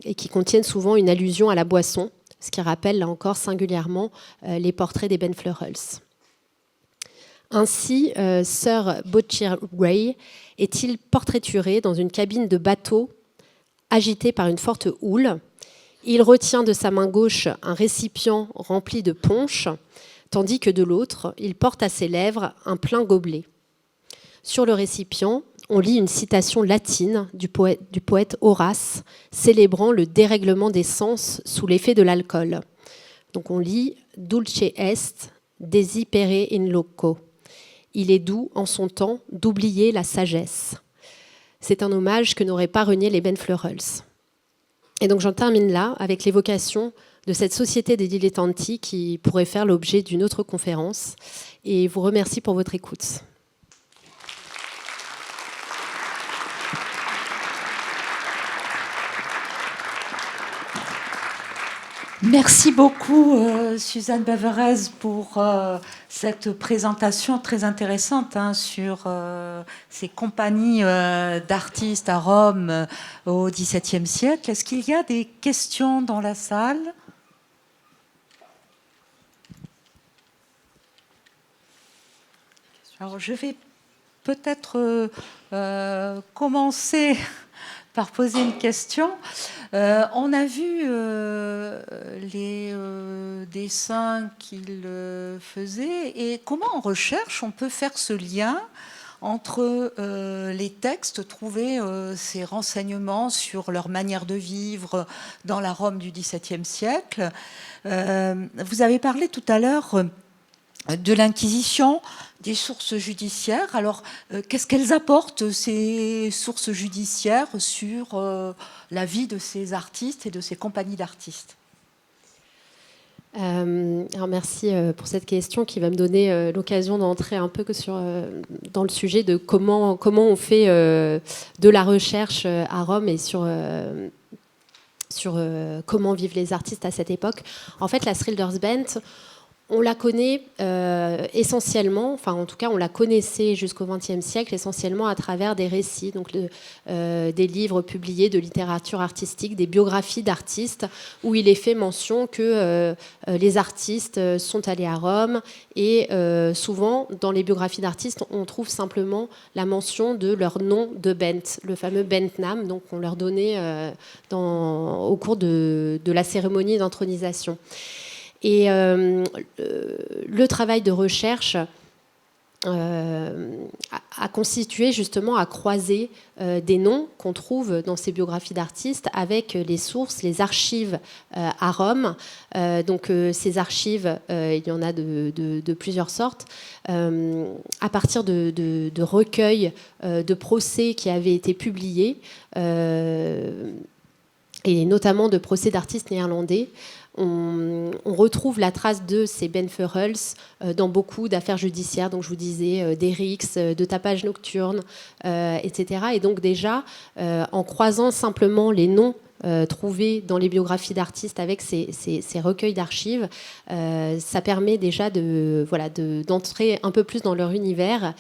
et qui contiennent souvent une allusion à la boisson, ce qui rappelle là encore singulièrement les portraits des Ben Fleurels. Ainsi, Sir Bourchier Ray est-il portraituré dans une cabine de bateau agitée par une forte houle. Il retient de sa main gauche un récipient rempli de punch, tandis que de l'autre, il porte à ses lèvres un plein gobelet. Sur le récipient, on lit une citation latine du poète Horace, célébrant le dérèglement des sens sous l'effet de l'alcool. Donc on lit « Dulce est, desipere in loco ». Il est doux en son temps d'oublier la sagesse. C'est un hommage que n'auraient pas renié les Ben Fleurels. Et donc j'en termine là avec l'évocation de cette société des dilettanti qui pourrait faire l'objet d'une autre conférence. Et vous remercie pour votre écoute. Merci beaucoup, Suzanne Baverez, pour cette présentation très intéressante sur ces compagnies d'artistes à Rome au XVIIe siècle. Est-ce qu'il y a des questions dans la salle ? Alors, je vais peut-être commencer par poser une question. On a vu les dessins qu'il faisait, et comment en recherche on peut faire ce lien entre les textes, trouver ces renseignements sur leur manière de vivre dans la Rome du XVIIe siècle. Vous avez parlé tout à l'heure de l'Inquisition, des sources judiciaires. Alors, qu'est-ce qu'elles apportent, ces sources judiciaires, sur la vie de ces artistes et de ces compagnies d'artistes ? Alors merci pour cette question qui va me donner l'occasion d'entrer un peu dans le sujet de comment on fait de la recherche à Rome et sur comment vivent les artistes à cette époque. En fait, la Schildersband, on la connaît essentiellement, enfin en tout cas on la connaissait jusqu'au XXe siècle essentiellement à travers des récits, donc des livres publiés de littérature artistique, des biographies d'artistes où il est fait mention que les artistes sont allés à Rome, et souvent dans les biographies d'artistes on trouve simplement la mention de leur nom de bent, le fameux bentnam, donc on leur donnait au cours de la cérémonie d'intronisation. Et le travail de recherche a constitué justement à croiser des noms qu'on trouve dans ces biographies d'artistes avec les sources, les archives à Rome. Donc ces archives, il y en a de plusieurs sortes, à partir de recueils de procès qui avaient été publiés, et notamment de procès d'artistes néerlandais. On retrouve la trace de ces benfeuerels dans beaucoup d'affaires judiciaires, donc je vous disais des rixes, de tapage nocturne, etc. Et donc déjà, en croisant simplement les noms trouvés dans les biographies d'artistes avec ces recueils d'archives, ça permet déjà d'entrer un peu plus dans leur univers.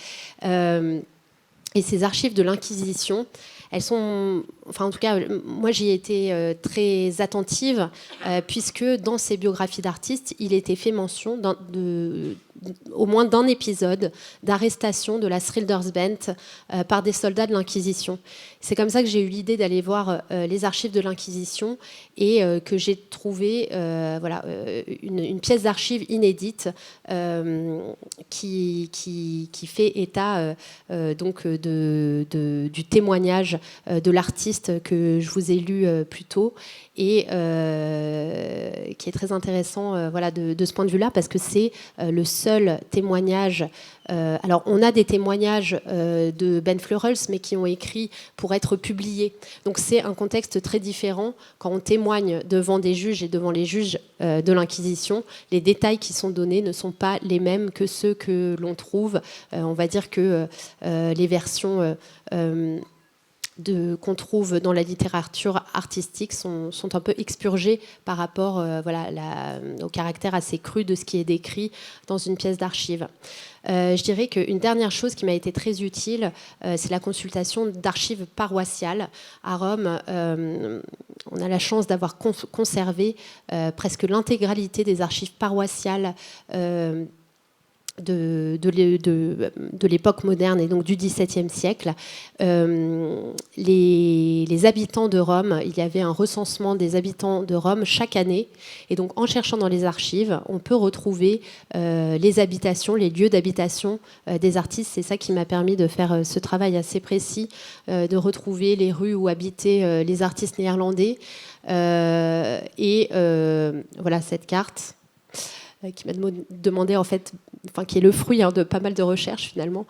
Et ces archives de l'Inquisition, elles sont, enfin en tout cas, moi j'y ai été très attentive, puisque dans ces biographies d'artistes, il était fait mention au moins d'un épisode d'arrestation de la Schildersband par des soldats de l'Inquisition. C'est comme ça que j'ai eu l'idée d'aller voir les archives de l'Inquisition, et que j'ai trouvé une pièce d'archives inédite qui fait état donc du témoignage de l'artiste que je vous ai lu plus tôt, et qui est très intéressant de ce point de vue-là, parce que c'est le seul témoignage. Alors, on a des témoignages de benfeuerels, mais qui ont écrit pour être publiés. Donc, c'est un contexte très différent quand on témoigne devant des juges et devant les juges de l'Inquisition. Les détails qui sont donnés ne sont pas les mêmes que ceux que l'on trouve. On va dire que les versions qu'on trouve dans la littérature artistique sont un peu expurgées par rapport au caractère assez cru de ce qui est décrit dans une pièce d'archives. Je dirais qu'une dernière chose qui m'a été très utile, c'est la consultation d'archives paroissiales. À Rome, on a la chance d'avoir conservé presque l'intégralité des archives paroissiales de l'époque moderne et donc du XVIIe siècle. Les habitants de Rome, il y avait un recensement des habitants de Rome chaque année, et donc en cherchant dans les archives, on peut retrouver les habitations, les lieux d'habitation des artistes. C'est ça qui m'a permis de faire ce travail assez précis, de retrouver les rues où habitaient les artistes néerlandais, et voilà cette carte. qui m'a demandé en fait, qui est le fruit de pas mal de recherches finalement,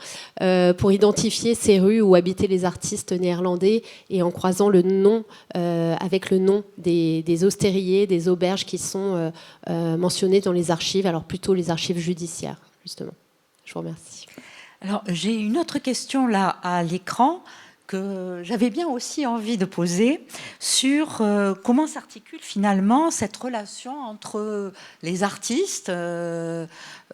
pour identifier ces rues où habitaient les artistes néerlandais, et en croisant le nom avec le nom des ostériers, des auberges qui sont mentionnées dans les archives, alors plutôt les archives judiciaires justement. Je vous remercie. Alors, j'ai une autre question là à l'écran que j'avais bien aussi envie de poser sur comment s'articule finalement cette relation entre les artistes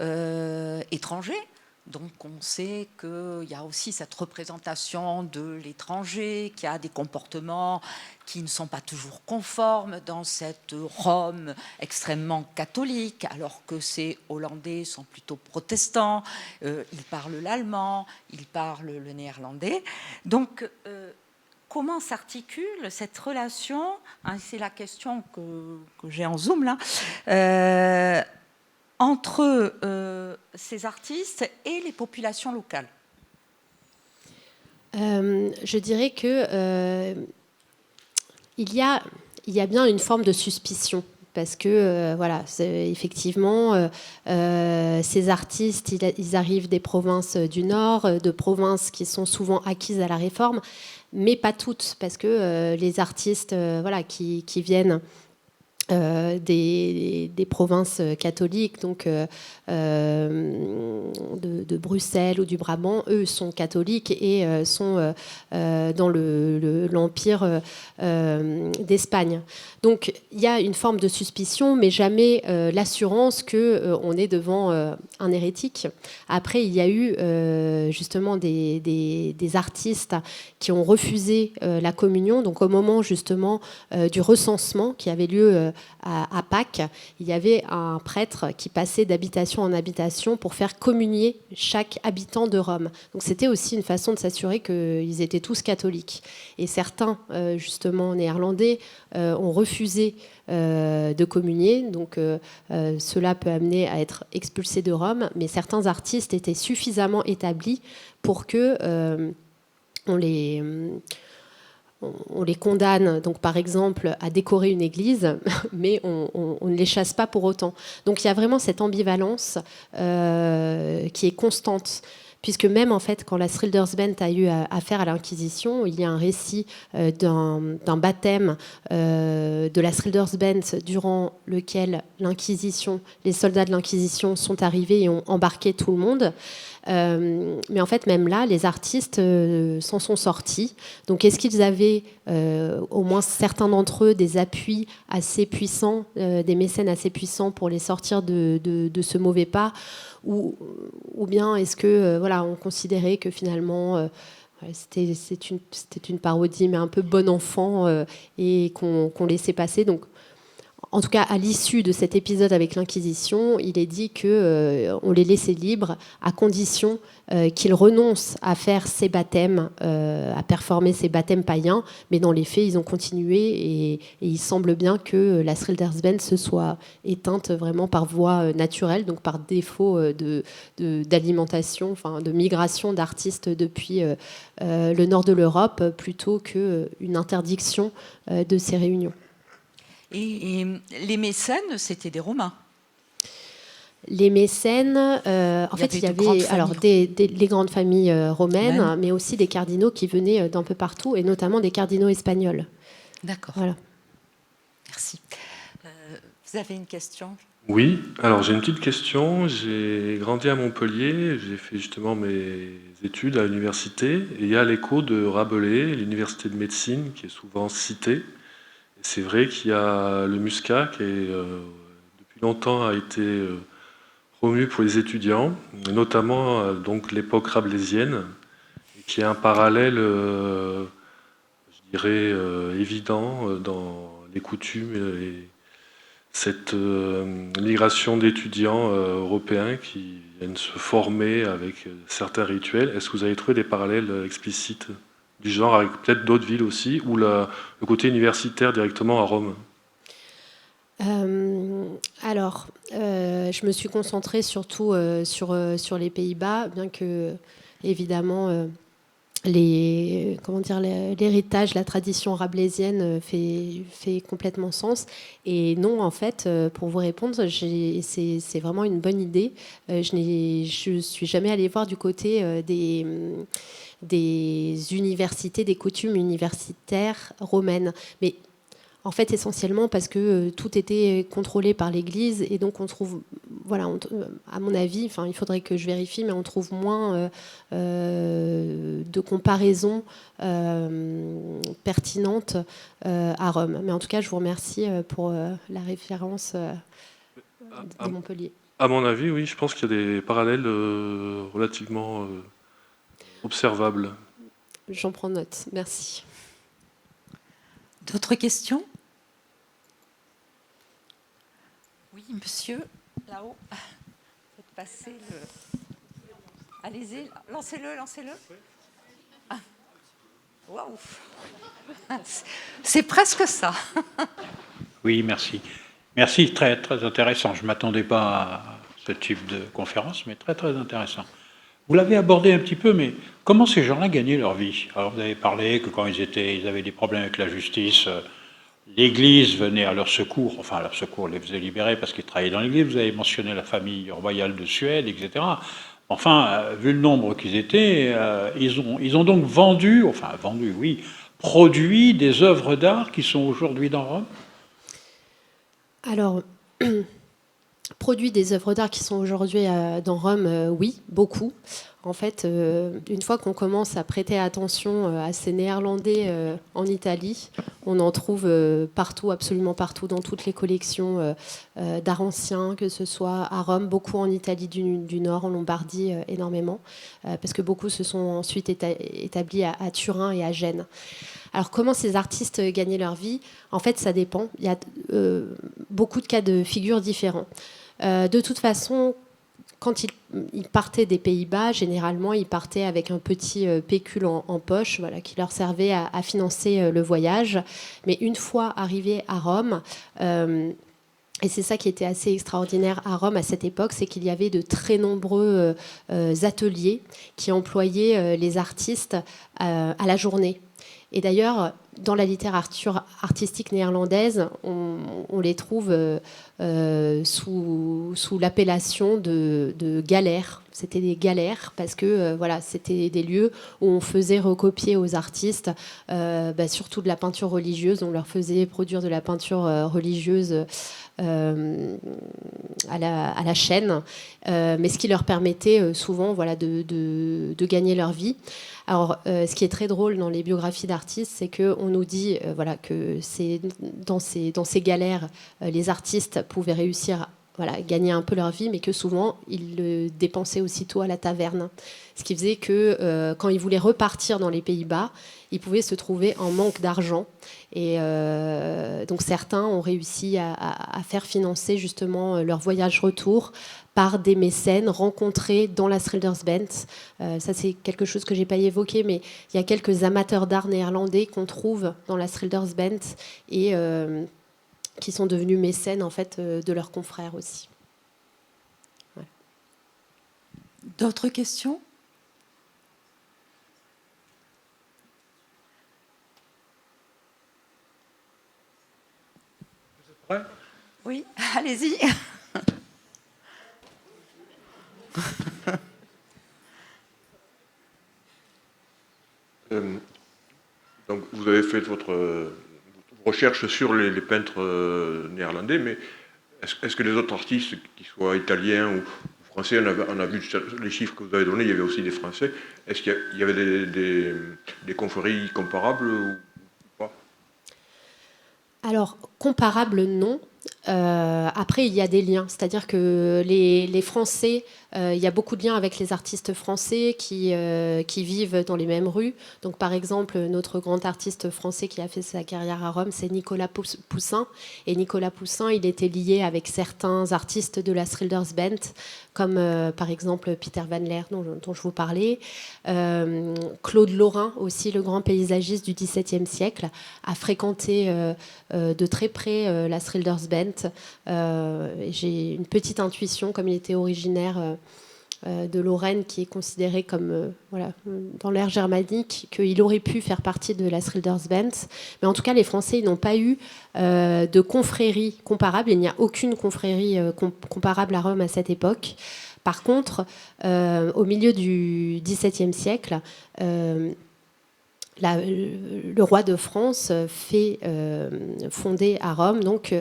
étrangers. Donc on sait qu'il y a aussi cette représentation de l'étranger, qui a des comportements qui ne sont pas toujours conformes dans cette Rome extrêmement catholique, alors que ces Hollandais sont plutôt protestants, ils parlent l'allemand, ils parlent le néerlandais. Donc comment s'articule cette relation, hein, c'est la question que j'ai en zoom là, entre ces artistes et les populations locales? Je dirais que il y a bien une forme de suspicion. Parce que, voilà, effectivement, ces artistes, ils arrivent des provinces du Nord, de provinces qui sont souvent acquises à la Réforme, mais pas toutes, parce que les artistes voilà, qui viennent des provinces catholiques, donc de Bruxelles ou du Brabant, eux sont catholiques et sont dans l'Empire d'Espagne. Donc il y a une forme de suspicion, mais jamais l'assurance qu'on est devant un hérétique. Après, il y a eu justement des artistes qui ont refusé la communion. Donc au moment justement du recensement qui avait lieu à Pâques, il y avait un prêtre qui passait d'habitation en habitation pour faire communier chaque habitant de Rome. Donc c'était aussi une façon de s'assurer qu'ils étaient tous catholiques. Et certains, justement néerlandais, ont refusé de communier. Donc cela peut amener à être expulsés de Rome. Mais certains artistes étaient suffisamment établis pour que on les condamne, donc par exemple, à décorer une église, mais on ne les chasse pas pour autant. Donc il y a vraiment cette ambivalence qui est constante. Puisque même en fait, quand la Schildersband a eu affaire à l'Inquisition, il y a un récit d'un baptême de la Schildersband durant lequel les soldats de l'Inquisition sont arrivés et ont embarqué tout le monde. Mais en fait, même là, les artistes s'en sont sortis. Donc, est-ce qu'ils avaient, au moins certains d'entre eux, des appuis assez puissants, des mécènes assez puissants pour les sortir de ce mauvais pas, ou bien est-ce que, voilà, on considérait que finalement c'était une parodie, mais un peu bon enfant, et qu'on laissait passer. Donc, en tout cas, à l'issue de cet épisode avec l'Inquisition, il est dit qu'on les laissait libres à condition qu'ils renoncent à faire ces baptêmes, à performer ces baptêmes païens. Mais dans les faits, ils ont continué et il semble bien que la Schildersband se soit éteinte vraiment par voie naturelle, donc par défaut d'alimentation, enfin de migration d'artistes depuis le nord de l'Europe, plutôt qu'une interdiction de ces réunions. Et les mécènes, c'était des Romains. Les mécènes, en fait, il y avait alors les grandes familles romaines, mais aussi des cardinaux qui venaient d'un peu partout, et notamment des cardinaux espagnols. D'accord. Voilà. Merci. Vous avez une question ? Oui, alors j'ai une petite question. J'ai grandi à Montpellier, j'ai fait justement mes études à l'université, et il y a l'écho de Rabelais, l'université de médecine, qui est souvent citée. C'est vrai qu'il y a le muscat qui depuis longtemps a été promu pour les étudiants, notamment donc l'époque rabelaisienne, qui est un parallèle, je dirais, évident dans les coutumes et cette migration d'étudiants européens qui viennent se former avec certains rituels. Est-ce que vous avez trouvé des parallèles explicites du genre avec peut-être d'autres villes aussi, ou le côté universitaire directement à Rome? Alors, je me suis concentrée surtout sur les Pays-Bas, bien que, évidemment, l'héritage, la tradition rabelaisienne fait complètement sens. Et non, en fait, pour vous répondre, c'est vraiment une bonne idée. Je suis jamais allée voir du côté des universités, des coutumes universitaires romaines. Mais en fait, essentiellement parce que tout était contrôlé par l'Église et donc on trouve, voilà, à mon avis, enfin, il faudrait que je vérifie, mais on trouve moins de comparaisons pertinentes à Rome. Mais en tout cas, je vous remercie pour la référence de Montpellier. À mon avis, oui, je pense qu'il y a des parallèles relativement observables. J'en prends note. Merci. D'autres questions? Oui, monsieur, là-haut. Faites passer le... Allez-y, lancez-le, lancez-le. Ah. Waouh. C'est presque ça. Oui, merci. Merci, très, très intéressant. Je ne m'attendais pas à ce type de conférence, mais très, très intéressant. Vous l'avez abordé un petit peu, mais comment ces gens-là gagnaient leur vie? Alors, vous avez parlé que quand ils avaient des problèmes avec la justice, l'Église venait à leur secours, enfin à leur secours, les faisait libérer parce qu'ils travaillaient dans l'Église. Vous avez mentionné la famille royale de Suède, etc. Enfin, vu le nombre qu'ils étaient, ils ont donc vendu, oui, produit des œuvres d'art qui sont aujourd'hui dans Rome? Alors, produit des œuvres d'art qui sont aujourd'hui dans Rome, oui, beaucoup. En fait, une fois qu'on commence à prêter attention à ces Néerlandais en Italie, on en trouve partout, absolument partout, dans toutes les collections d'art ancien, que ce soit à Rome, beaucoup en Italie du Nord, en Lombardie, énormément, parce que beaucoup se sont ensuite établis à Turin et à Gênes. Alors, comment ces artistes gagnaient leur vie? En fait, ça dépend. Il y a beaucoup de cas de figure différents. De toute façon, quand ils partaient des Pays-Bas, généralement, ils partaient avec un petit pécule en poche, voilà, qui leur servait à financer le voyage. Mais une fois arrivés à Rome, et c'est ça qui était assez extraordinaire à Rome à cette époque, c'est qu'il y avait de très nombreux ateliers qui employaient les artistes à la journée. Et d'ailleurs, dans la littérature artistique néerlandaise, on les trouve sous l'appellation de galères. C'était des galères parce que voilà, c'était des lieux où on faisait recopier aux artistes, surtout de la peinture religieuse. On leur faisait produire de la peinture religieuse à la chaîne, mais ce qui leur permettait souvent, voilà, de gagner leur vie. Alors, ce qui est très drôle dans les biographies d'artistes, c'est qu'on nous dit voilà, que dans ces galères, les artistes pouvaient réussir à gagner un peu leur vie, mais que souvent, ils le dépensaient aussitôt à la taverne. Ce qui faisait que quand ils voulaient repartir dans les Pays-Bas, ils pouvaient se trouver en manque d'argent. Et donc certains ont réussi à faire financer justement leur voyage retour par des mécènes rencontrés dans la Schildersband. Ça, c'est quelque chose que je n'ai pas évoqué, mais il y a quelques amateurs d'art néerlandais qu'on trouve dans la Schildersband et qui sont devenus mécènes en fait, de leurs confrères aussi. Ouais. D'autres questions? Oui, allez-y. Donc, vous avez fait votre recherche sur les peintres néerlandais, mais est-ce que les autres artistes, qu'ils soient italiens ou français, on a vu les chiffres que vous avez donnés, il y avait aussi des Français, est-ce qu'il y avait des confréries comparables ou pas? Alors, comparables, non. Après, il y a des liens, c'est-à-dire que les Français, il y a beaucoup de liens avec les artistes français qui vivent dans les mêmes rues. Donc, par exemple, notre grand artiste français qui a fait sa carrière à Rome, c'est Nicolas Poussin. Et Nicolas Poussin, il était lié avec certains artistes de la Schildersband, comme par exemple Peter Van Leer, dont je vous parlais. Claude Lorrain, aussi le grand paysagiste du XVIIe siècle, a fréquenté de très près la Schildersband. J'ai une petite intuition, comme il était originaire de Lorraine, qui est considéré comme, voilà, dans l'ère germanique, qu'il aurait pu faire partie de la Schildersband. Mais en tout cas, les Français n'ont pas eu de confrérie comparable. Il n'y a aucune confrérie comparable à Rome à cette époque. Par contre, au milieu du XVIIe siècle, le roi de France fait fonder à Rome donc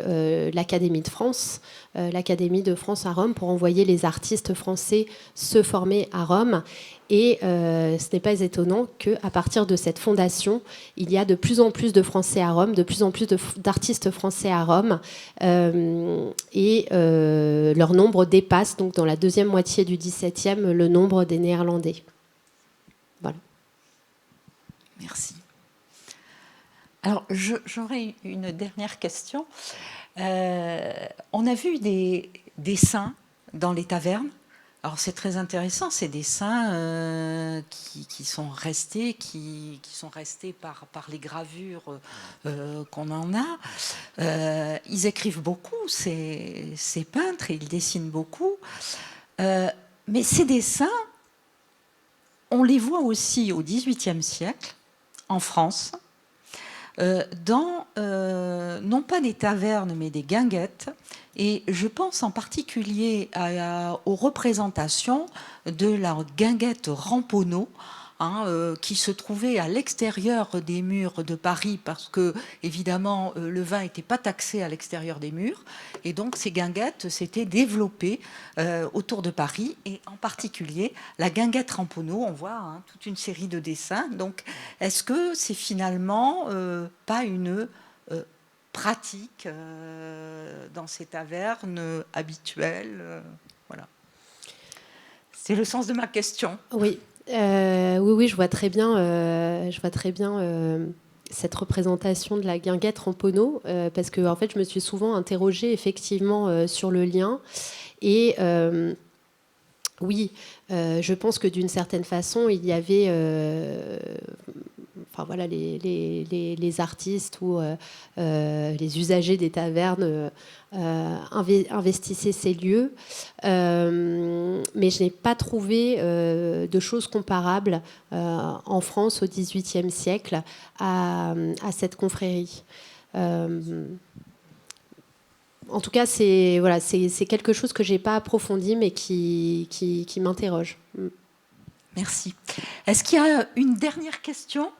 l'Académie de France, à Rome, pour envoyer les artistes français se former à Rome. Et ce n'est pas étonnant qu'à partir de cette fondation, il y a de plus en plus de Français à Rome, de plus en plus d'artistes français à Rome, et leur nombre dépasse donc dans la deuxième moitié du XVIIe le nombre des Néerlandais. Voilà. Merci. Alors, j'aurais une dernière question. On a vu des saints dans les tavernes. Alors, c'est très intéressant, ces dessins qui sont restés, par les gravures qu'on en a. Ils écrivent beaucoup, ces peintres, et ils dessinent beaucoup. Mais ces dessins, on les voit aussi au XVIIIe siècle, en France, dans, non pas des tavernes, mais des guinguettes. Et je pense en particulier aux représentations de la guinguette Ramponneau, qui se trouvait à l'extérieur des murs de Paris, parce que, évidemment, le vin n'était pas taxé à l'extérieur des murs. Et donc, ces guinguettes s'étaient développées autour de Paris, et en particulier la guinguette Ramponneau. On voit toute une série de dessins. Donc, est-ce que c'est finalement pas une pratique dans ces tavernes habituelles? Voilà. C'est le sens de ma question. Oui. Oui, je vois très bien, cette représentation de la guinguette Ramponneau, parce que en fait, je me suis souvent interrogée effectivement sur le lien. Et oui, je pense que d'une certaine façon, il y avait, enfin voilà, les artistes ou les usagers des tavernes investissaient ces lieux, mais je n'ai pas trouvé de choses comparables en France au XVIIIe siècle à cette confrérie. En tout cas, c'est quelque chose que je n'ai pas approfondi, mais qui m'interroge. Merci. Est-ce qu'il y a une dernière question?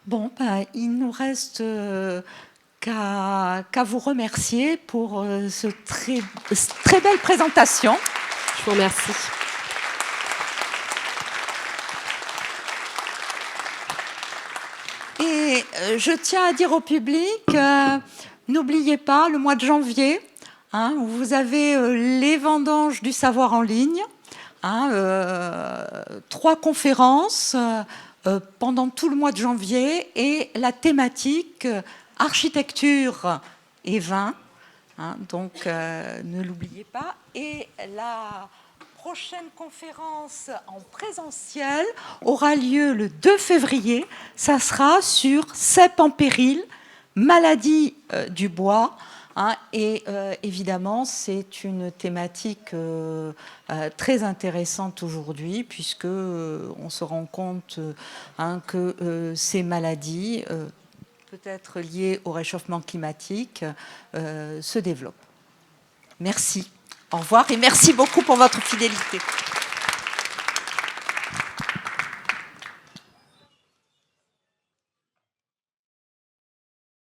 Bon, il ne nous reste qu'à vous remercier pour cette très belle présentation. Je vous remercie. Et je tiens à dire au public, n'oubliez pas, le mois de janvier, vous avez les vendanges du savoir en ligne, 3 conférences pendant tout le mois de janvier, et la thématique architecture et vin. Donc, ne l'oubliez pas. Et la prochaine conférence en présentiel aura lieu le 2 février. Ça sera sur cep en péril, maladie du bois. Et évidemment, c'est une thématique très intéressante aujourd'hui, puisque on se rend compte que ces maladies, peut-être liées au réchauffement climatique, se développent. Merci. Au revoir et merci beaucoup pour votre fidélité.